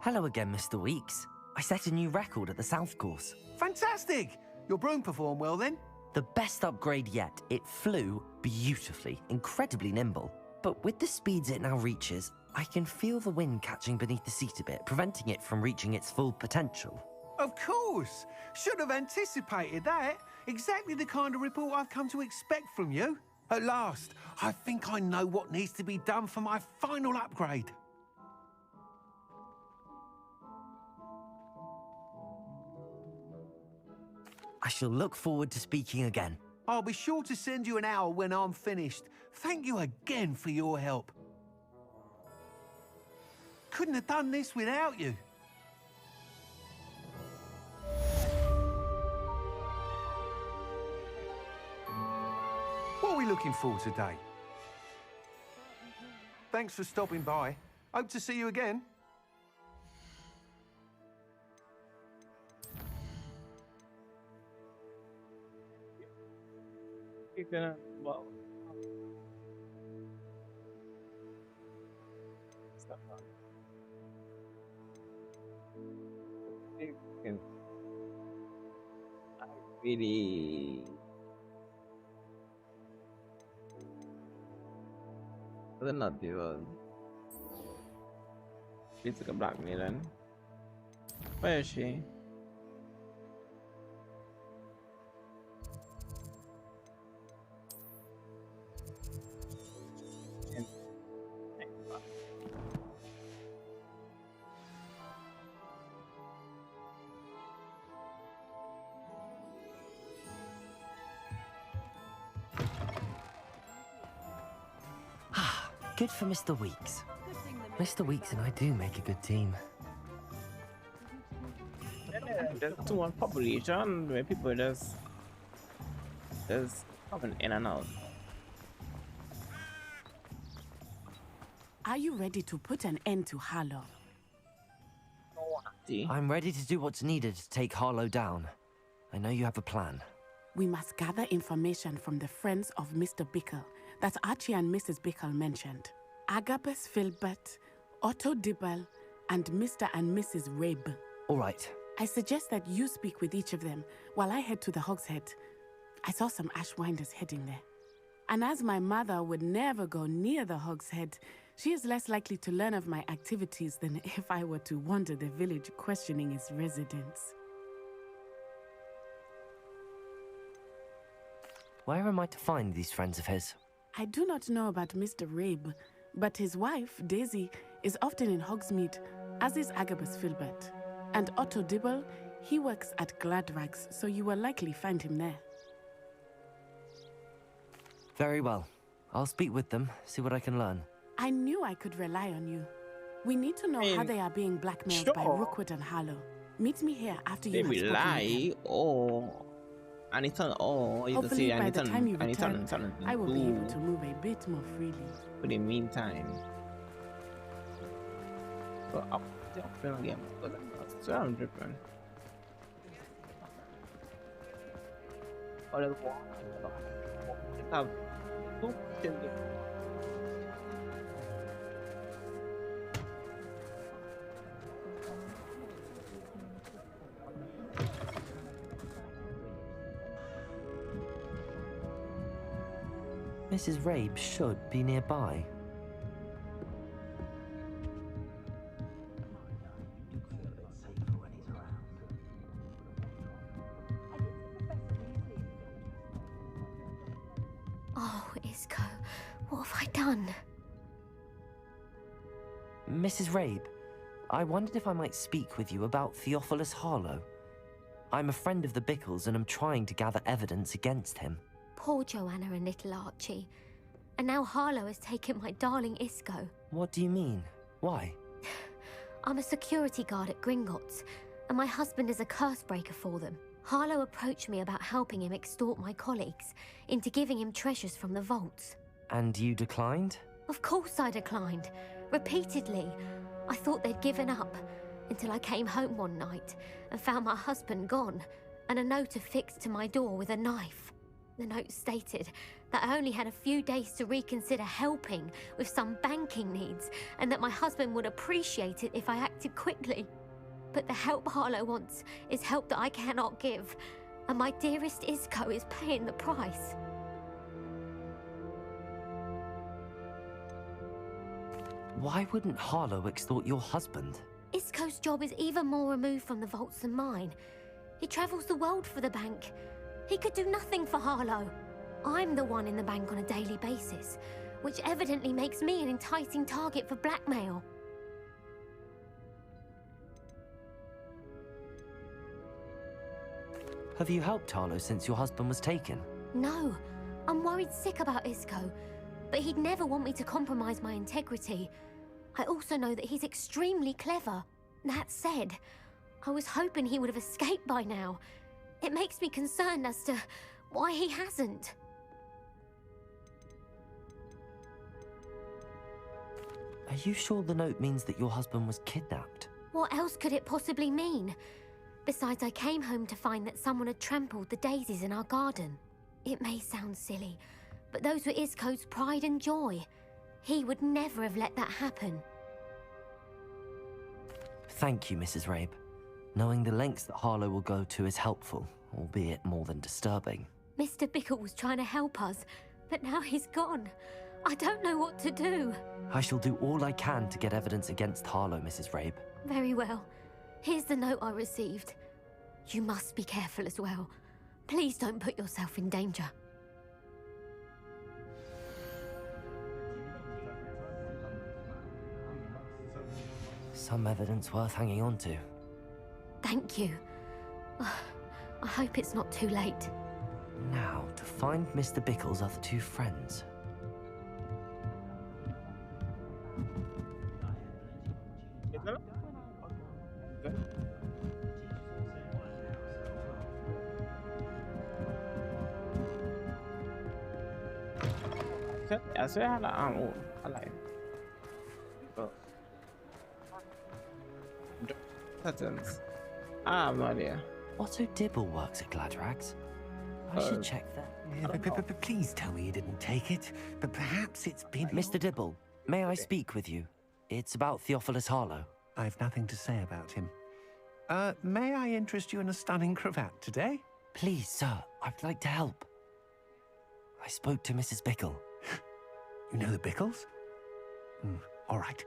Hello again, Mr. Weeks. I set a new record at the South Course. Fantastic! Your broom performed well then? The best upgrade yet. It flew beautifully, incredibly nimble. But with the speeds it now reaches, I can feel the wind catching beneath the seat a bit, preventing it from reaching its full potential. Of course! Should have anticipated that. Exactly the kind of report I've come to expect from you. At last, I think I know what needs to be done for my final upgrade. I shall look forward to speaking again. I'll be sure to send you an hour when I'm finished. Thank you again for your help. Couldn't have done this without you. What are we looking for today? Thanks for stopping by. Hope to see you again. Gonna, well, stop on. I really doesn't not do well. It's like a black melon. Where is she? Good for Mr. Weeks. Mr. Weeks and I do make a good team. Yeah, there's too much population where people just Coming in and out. Are you ready to put an end to Harlow? I'm ready to do what's needed to take Harlow down. I know you have a plan. We must gather information from the friends of Mr. Bickle that Archie and Mrs. Bickle mentioned. Agabus Filbert, Otto Dibble, and Mr. and Mrs. Rabe. All right. I suggest that you speak with each of them while I head to the Hogshead. I saw some Ashwinders heading there. And as my mother would never go near the Hogshead, she is less likely to learn of my activities than if I were to wander the village questioning its residents. Where am I to find these friends of his? I do not know about Mr. Rabe, but his wife, Daisy, is often in Hogsmeade, as is Agabus Filbert. And Otto Dibble, he works at Gladrags, so you will likely find him there. Very well. I'll speak with them, see what I can learn. I knew I could rely on you. We need to know how they are being blackmailed by Rookwood and Harlow. Meet me here after you have spoken lie or anything, or you can see by the time you return, I will be able do to move a bit more freely. for the meantime. But up the option again, but that's sound different. Or have two children. Mrs. Rabe should be nearby. Oh, Isco, what have I done? Mrs. Rabe, I wondered if I might speak with you about Theophilus Harlow. I'm a friend of the Bickles and I'm trying to gather evidence against him. Poor Joanna and little Archie. And now Harlow has taken my darling Isco. What do you mean? Why? I'm a security guard at Gringotts, and my husband is a curse breaker for them. Harlow approached me about helping him extort my colleagues into giving him treasures from the vaults. And you declined? Of course I declined. Repeatedly. I thought they'd given up, until I came home one night and found my husband gone, and a note affixed to my door with a knife. The note stated that I only had a few days to reconsider helping with some banking needs, and that my husband would appreciate it if I acted quickly. But the help Harlow wants is help that I cannot give, and my dearest Isco is paying the price. Why wouldn't Harlow extort your husband? Isco's job is even more removed from the vaults than mine. He travels the world for the bank. He could do nothing for Harlow. I'm the one in the bank on a daily basis, which evidently makes me an enticing target for blackmail. Have you helped Harlow since your husband was taken? No, I'm worried sick about Isco, but he'd never want me to compromise my integrity. I also know that he's extremely clever. That said, I was hoping he would have escaped by now. It makes me concerned as to why he hasn't. Are you sure the note means that your husband was kidnapped? What else could it possibly mean? Besides, I came home to find that someone had trampled the daisies in our garden. It may sound silly, but those were Isco's pride and joy. He would never have let that happen. Thank you, Mrs. Rabe. Knowing the lengths that Harlow will go to is helpful, albeit more than disturbing. Mr. Bickle was trying to help us, but now he's gone. I don't know what to do. I shall do all I can to get evidence against Harlow, Mrs. Rabe. Very well. Here's the note I received. You must be careful as well. Please don't put yourself in danger. Some evidence worth hanging on to. Thank you. I hope it's not too late. Now, to find Mr. Bickle's other two friends. I swear I like I like patterns. I have no idea. Otto Dibble works at Gladrags. I should check that. Please tell me you didn't take it. But perhaps it's been... Mr. Dibble, may I speak with you? It's about Theophilus Harlow. I've nothing to say about him. May I interest you in a stunning cravat today? Please, sir, I'd like to help. I spoke to Mrs. Bickle. You know the Bickles? All right.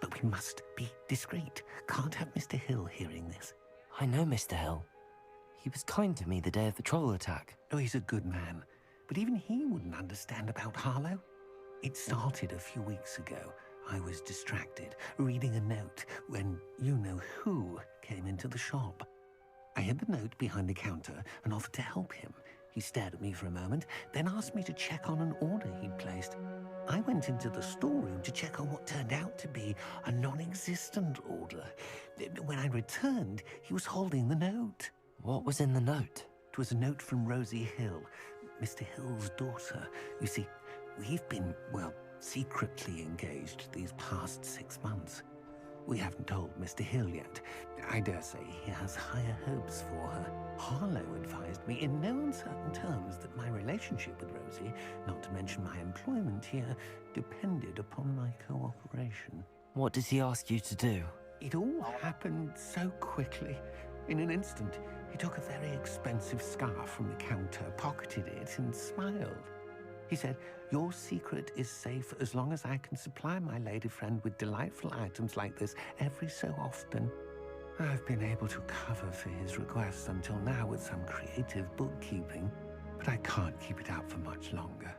But we must be discreet. Can't have Mr. Hill hearing this. I know Mr. Hill. He was kind to me the day of the troll attack. Oh, he's a good man. But even he wouldn't understand about Harlow. It started a few weeks ago. I was distracted, reading a note, when you-know-who came into the shop. I hid the note behind the counter and offered to help him. He stared at me for a moment, then asked me to check on an order he'd placed. I went into the storeroom to check on what turned out to be a non-existent order. When I returned, he was holding the note. What was in the note? It was a note from Rosie Hill, Mr. Hill's daughter. You see, we've been, well, secretly engaged these past 6 months. We haven't told Mr. Hill yet. I dare say he has higher hopes for her. Harlow advised me in no uncertain terms that my relationship with Rosie, not to mention my employment here, depended upon my cooperation. What does he ask you to do? It all happened so quickly. In an instant, he took a very expensive scarf from the counter, pocketed it, and smiled. He said, "Your secret is safe as long as I can supply my lady friend with delightful items like this every so often." I've been able to cover for his requests until now with some creative bookkeeping, but I can't keep it up for much longer.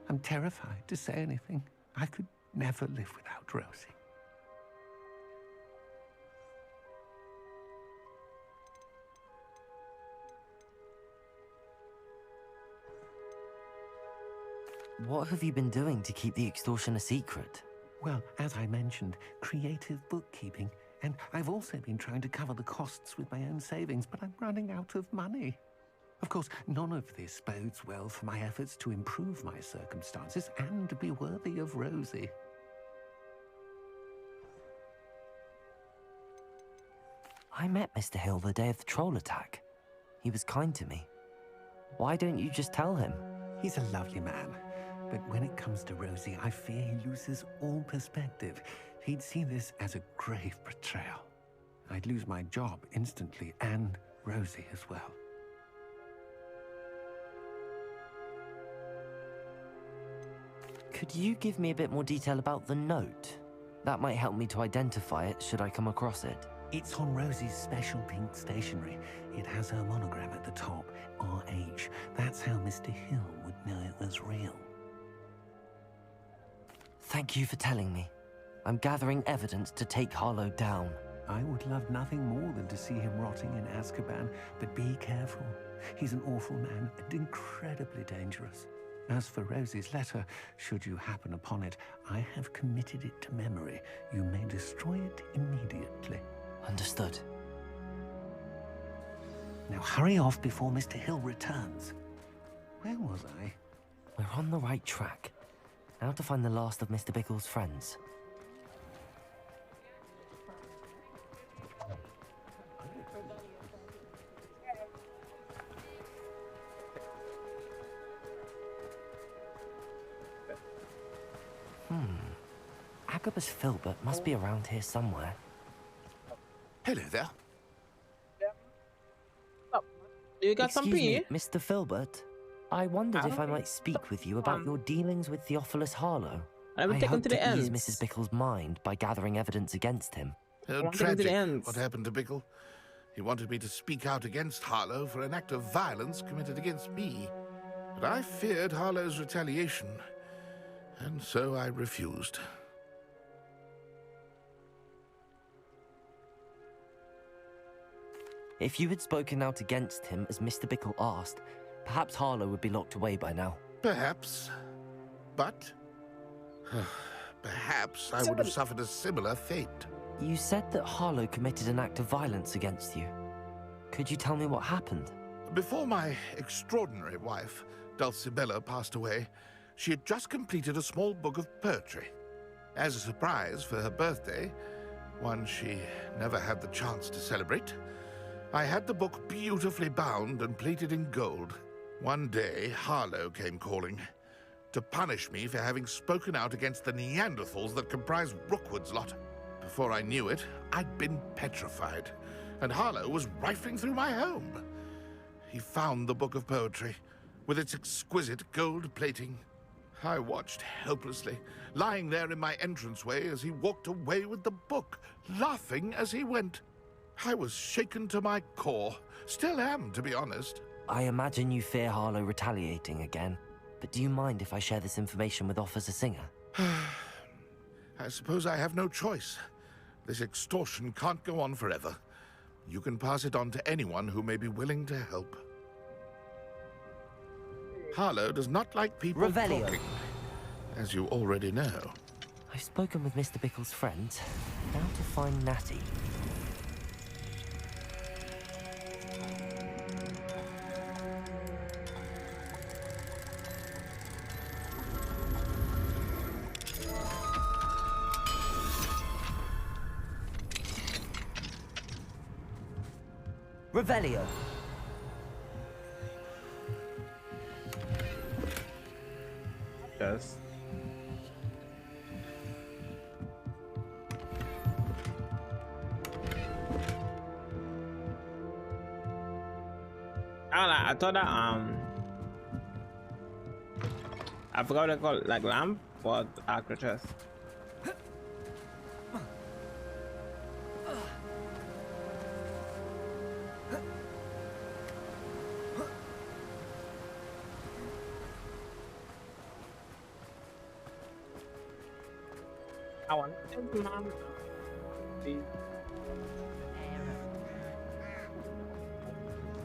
I'm terrified to say anything. I could never live without Rosie. What have you been doing to keep the extortion a secret? Well, as I mentioned, creative bookkeeping. And I've also been trying to cover the costs with my own savings, but I'm running out of money. Of course, none of this bodes well for my efforts to improve my circumstances and to be worthy of Rosie. I met Mr. Hill the day of the troll attack. He was kind to me. Why don't you just tell him? He's a lovely man. But when it comes to Rosie, I fear he loses all perspective. He'd see this as a grave betrayal. I'd lose my job instantly, and Rosie as well. Could you give me a bit more detail about the note? That might help me to identify it should I come across it. It's on Rosie's special pink stationery. It has her monogram at the top, RH. That's how Mr. Hill would know it was real. Thank you for telling me. I'm gathering evidence to take Harlow down. I would love nothing more than to see him rotting in Azkaban, but be careful. He's an awful man and incredibly dangerous. As for Rosie's letter, should you happen upon it, I have committed it to memory. You may destroy it immediately. Understood. Now hurry off before Mr. Hill returns. Where was I? We're on the right track. Now to find the last of Mr. Bickle's friends. Agabus Filbert must be around here somewhere. Hello there. You got some pee? Me, Mr. Filbert. I wondered if I might speak with you about your dealings with Theophilus Harlow. I hope to ease Mrs. Bickle's mind by gathering evidence against him. Tragic what happened to Bickle. He wanted me to speak out against Harlow for an act of violence committed against me. But I feared Harlow's retaliation, and so I refused. If you had spoken out against him as Mr. Bickle asked, perhaps Harlow would be locked away by now. Perhaps. But perhaps I would have suffered a similar fate. You said that Harlow committed an act of violence against you. Could you tell me what happened? Before my extraordinary wife, Dulcibella, passed away, she had just completed a small book of poetry. As a surprise for her birthday, one she never had the chance to celebrate, I had the book beautifully bound and plated in gold. One day, Harlow came calling to punish me for having spoken out against the Neanderthals that comprised Rookwood's lot. Before I knew it, I'd been petrified, and Harlow was rifling through my home. He found the book of poetry, with its exquisite gold plating. I watched helplessly, lying there in my entranceway as he walked away with the book, laughing as he went. I was shaken to my core. Still am, to be honest. I imagine you fear Harlow retaliating again, but do you mind if I share this information with Officer Singer? I suppose I have no choice. This extortion can't go on forever. You can pass it on to anyone who may be willing to help. Harlow does not like people talking, as you already know. I've spoken with Mr. Bickle's friends. Now to find Natty. Revelio. Yes. I thought that I forgot what they call it, like lamp for actresses. I want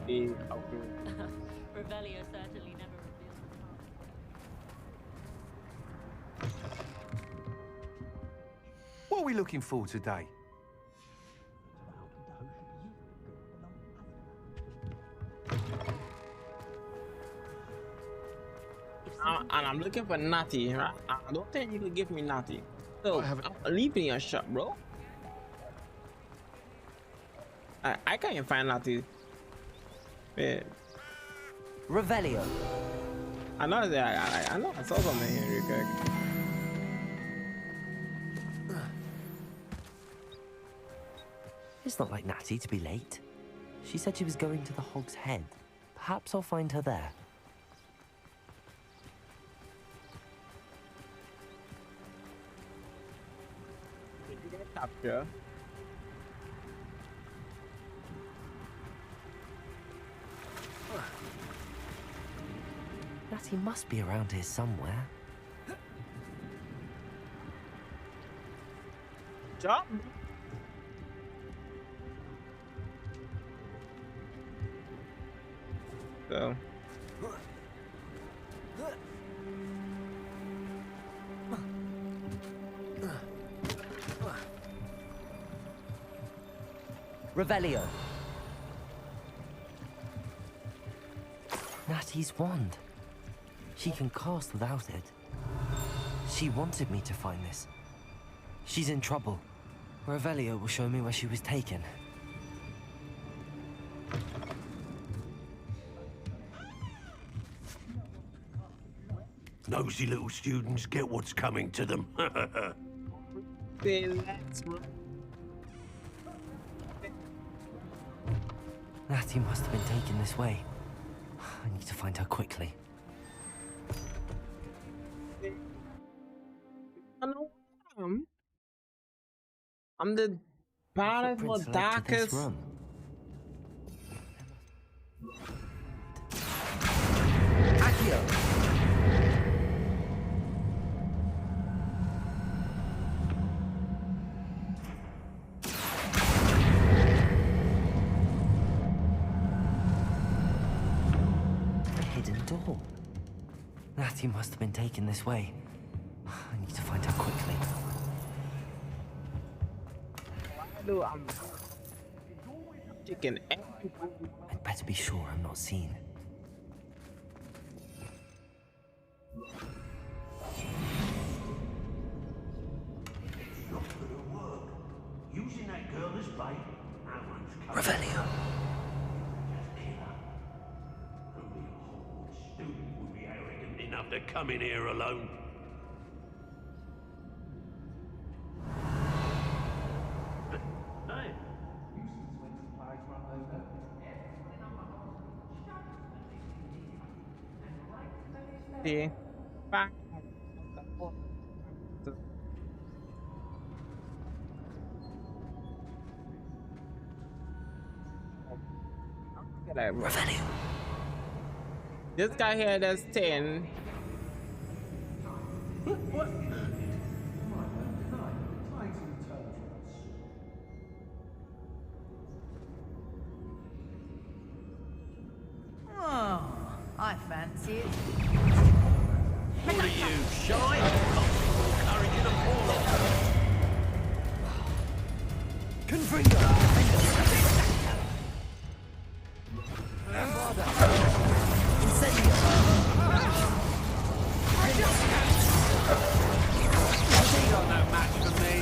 the Revelio certainly never reveals the What are we looking for today? and I'm looking for Natty, right? I don't think you could give me Natty. So I'm leaving your shop, bro. I can't even find Natty. Yeah. Revelio. I know that I know I saw something here real quick. It's not like Natty to be late. She said she was going to the Hog's Head. Perhaps I'll find her there. Did you get capture? Natty must be around here somewhere. Jump! So. Revelio. Natty's wand. She can cast without it. She wanted me to find this. She's in trouble. Revelio will show me where she was taken. Nosy little students get what's coming to them. Natty must have been taken this way. I need to find her quickly. I'm the baddest, most darkest. Accio. A hidden door. Natty must have been taken this way. I need to find her quickly. I'm chicken. I'd better be sure I'm not seen. enough to come in here alone. Hey. See? Back. This guy here does 10. What? Oh, I fancy it. What are you, shy? Courage in a fall off. Confringo! Incendio! You're no match for me.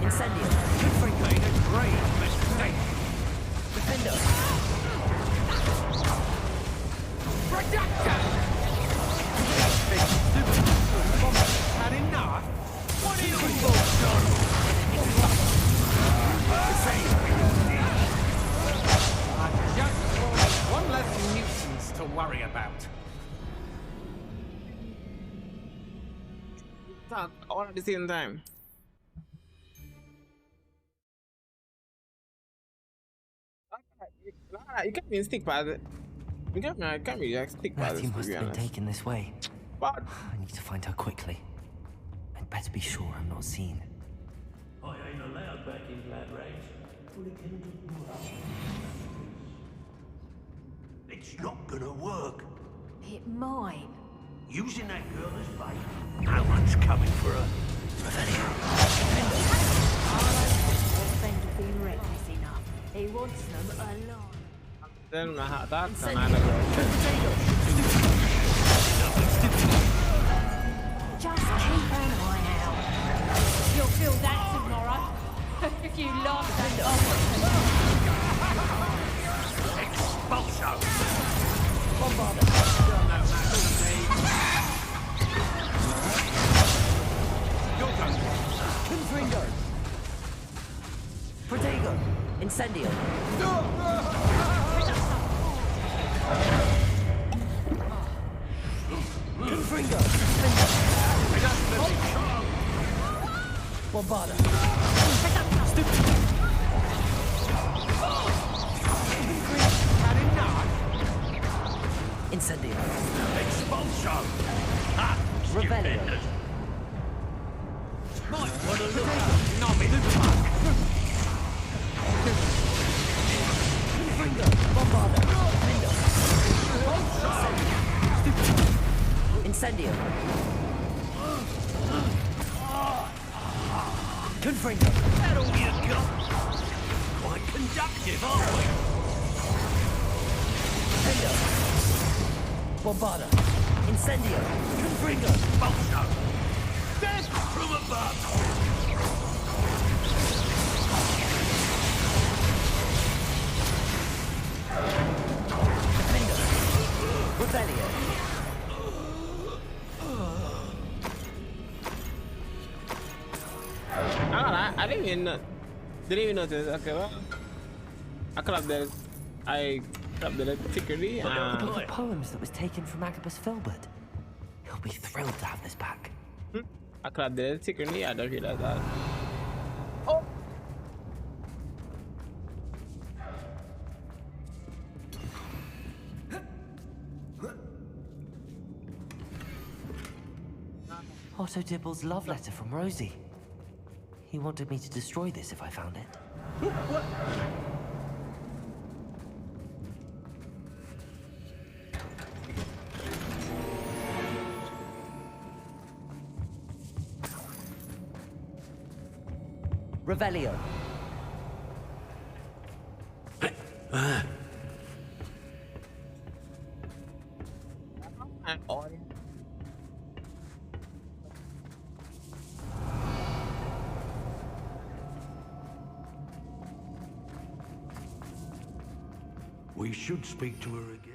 Incendio! Confringo ain't a great mistake. Defendo! Had enough? What are you I'm just one less nuisance to worry about. Talk all at the same time. You can't even stick by it. You can't really like stick by Natty this, must to be have been honest. taken this way. But I need to find her quickly. I'd better be sure I'm not seen. I ain't allowed back in Glad Rags. It's not gonna work. It might. Using that girl as bait. No one's coming for her. Friend have been reckless enough. He wants them alone. then that kind of Just keep an eye out. You'll feel that tomorrow. If you laugh that off. Expulso! Bombarder! You're no match for me. Your turn. Confringo! Protego! Incendio! Confringo! Bombarder! Had enough? Incendio! Expulso! Ha! Revelio! Stupendous. Might wanna look up. Not me the fuck. Confringo! Bombarder! Mindo! Incendio! Confringo! That all you got? Quite conductive, aren't we? Mindo! Bombarder! Incendio! Confringo! Expulso! Death from above! Mindo! Revelio! I didn't even notice. Okay, well, I clapped that. I clapped that secretly. The book of poems that was taken from Agabus Filbert. He'll be thrilled to have this back. I clapped that secretly. I don't realize that. Oh. Otto Dibble's love letter from Rosie. He wanted me to destroy this if I found it. What? Revelio! And all. We should speak to her again.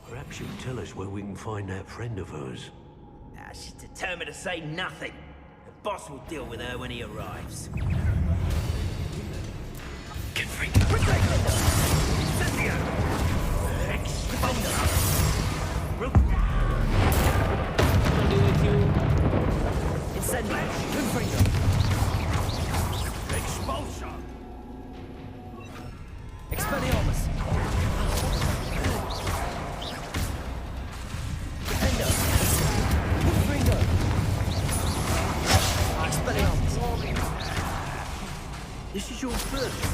Perhaps she'll tell us where we can find that friend of hers. She's determined to say nothing. The boss will deal with her when he arrives. Expulsion! Expelliarmus! Defender! Ringo! Expelliarmus! This is your first.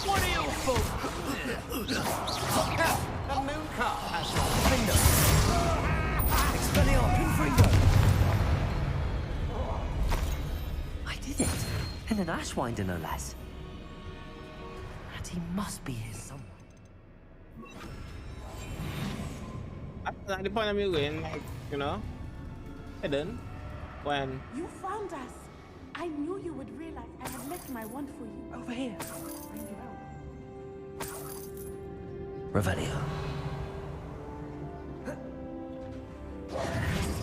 What are you for? The moon car has Defender! Expelliarmus! Ringo! I did it! And an Ashwinder, no less. And he must be here somewhere. At the point of view, like, you know, hidden when You found us. I knew you would realize I had left my wand for you. Over here. Bring it out. Revelio.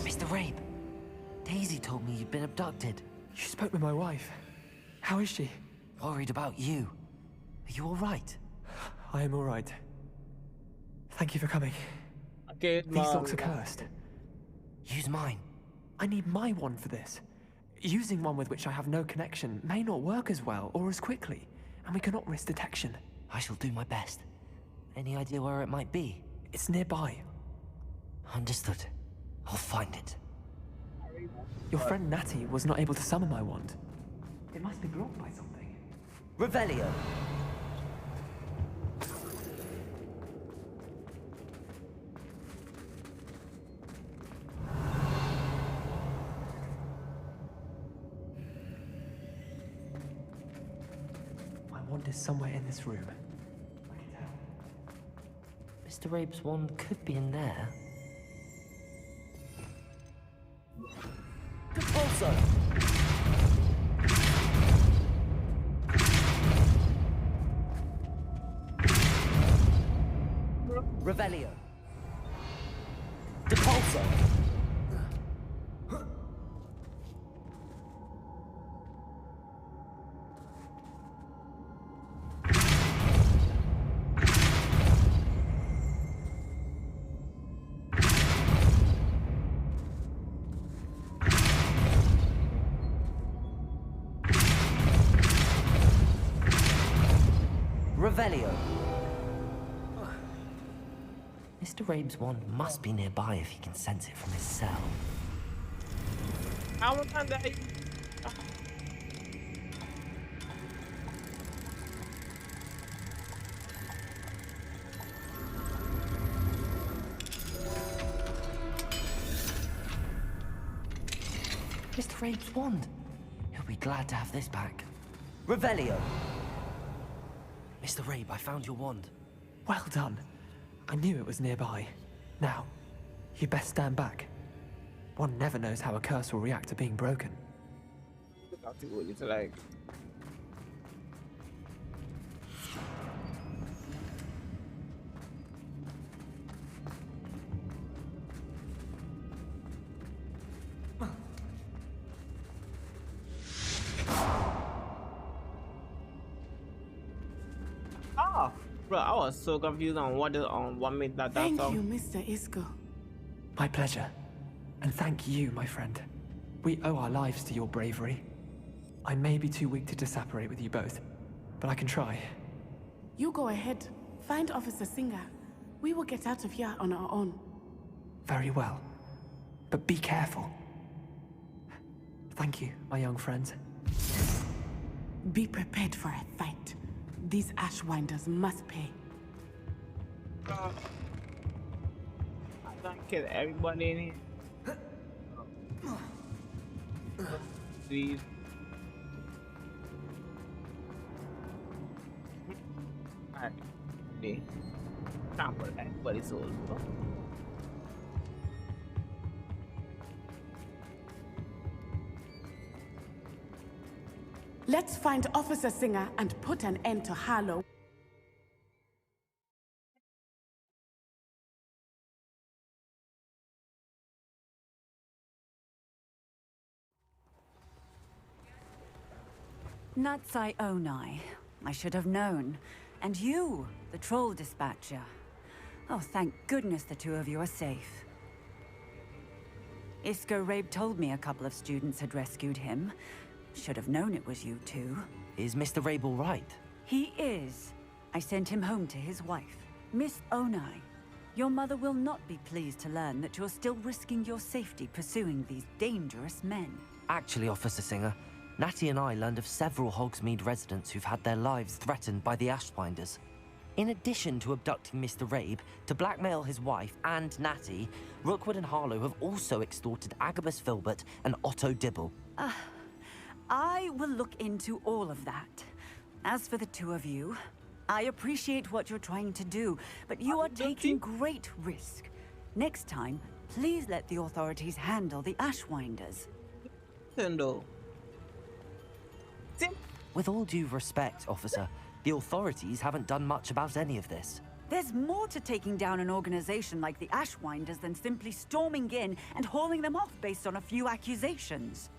Mr. Rabe, Daisy told me you'd been abducted. You spoke with my wife. How is she? Worried about you. Are you all right? I am all right. Thank you for coming. okay, These locks are cursed. Use mine. I need my wand for this. Using one with which I have no connection may not work as well or as quickly, and we cannot risk detection. I shall do my best. Any idea where it might be? It's nearby. Understood. I'll find it. Your friend Natty was not able to summon my wand. It must be blocked by something. Revelio. My wand is somewhere in this room. Mr. Rabe's wand could be in there. Compulso! Revelio. Depulso. Revelio. Mr. Rabe's wand must be nearby if he can sense it from his cell. I want that. Mr. Rabe's wand. He'll be glad to have this back. Revelio. Mr. Rabe, I found your wand. Well done. I knew it was nearby. Now, you best stand back. One never knows how a curse will react to being broken. It's like bro, I was so confused on what made that Thank song. you, Mr. Isco. My pleasure. And thank you, my friend. We owe our lives to your bravery. I may be too weak to disapparate with you both, but I can try. You go ahead. Find Officer Singer. We will get out of here on our own. Very well. But be careful. Thank you, my young friends. Be prepared for a fight. These Ashwinders must pay. I don't kill everybody in here. Please. Alright. Can't put everybody's soul, bro. Let's find Officer Singer and put an end to Harlow. Natsai Onai. I should have known. And you, the troll dispatcher. Oh, thank goodness the two of you are safe. Isco Rabe told me a couple of students had rescued him. Should have known it was you two. Is Mr. Rabe all right? He is. I sent him home to his wife. Miss Onai, your mother will not be pleased to learn that you're still risking your safety pursuing these dangerous men. Actually, Officer Singer, Natty and I learned of several Hogsmeade residents who've had their lives threatened by the Ashwinders. In addition to abducting Mr. Rabe to blackmail his wife and Natty, Rookwood and Harlow have also extorted Agabus Filbert and Otto Dibble. I will look into all of that. As for the two of you, I appreciate what you're trying to do, but you are taking great risk. Next time, please let the authorities handle the Ashwinders. With all due respect, officer, the authorities haven't done much about any of this. There's more to taking down an organization like the Ashwinders than simply storming in and hauling them off based on a few accusations.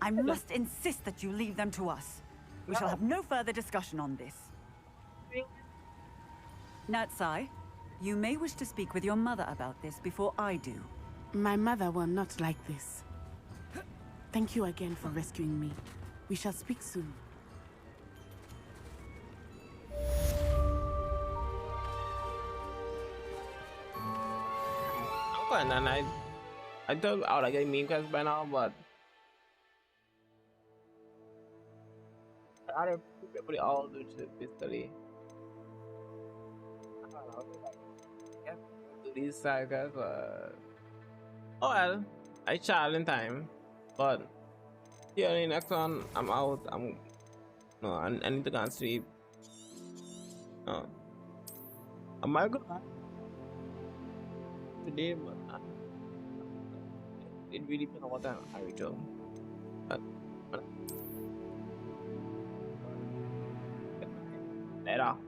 I must insist that you leave them to us. We shall have no further discussion on this. Natsai, you may wish to speak with your mother about this before I do. My mother will not like this. Thank you again for rescuing me. We shall speak soon. And I thought I would get mean quests by now, but I don't put it all to basically. Do these side guys, but oh well, I child in time, but yeah, the next one I'm out. I need to go and sleep. No, I might go today, but it really depends on what time I return. But later.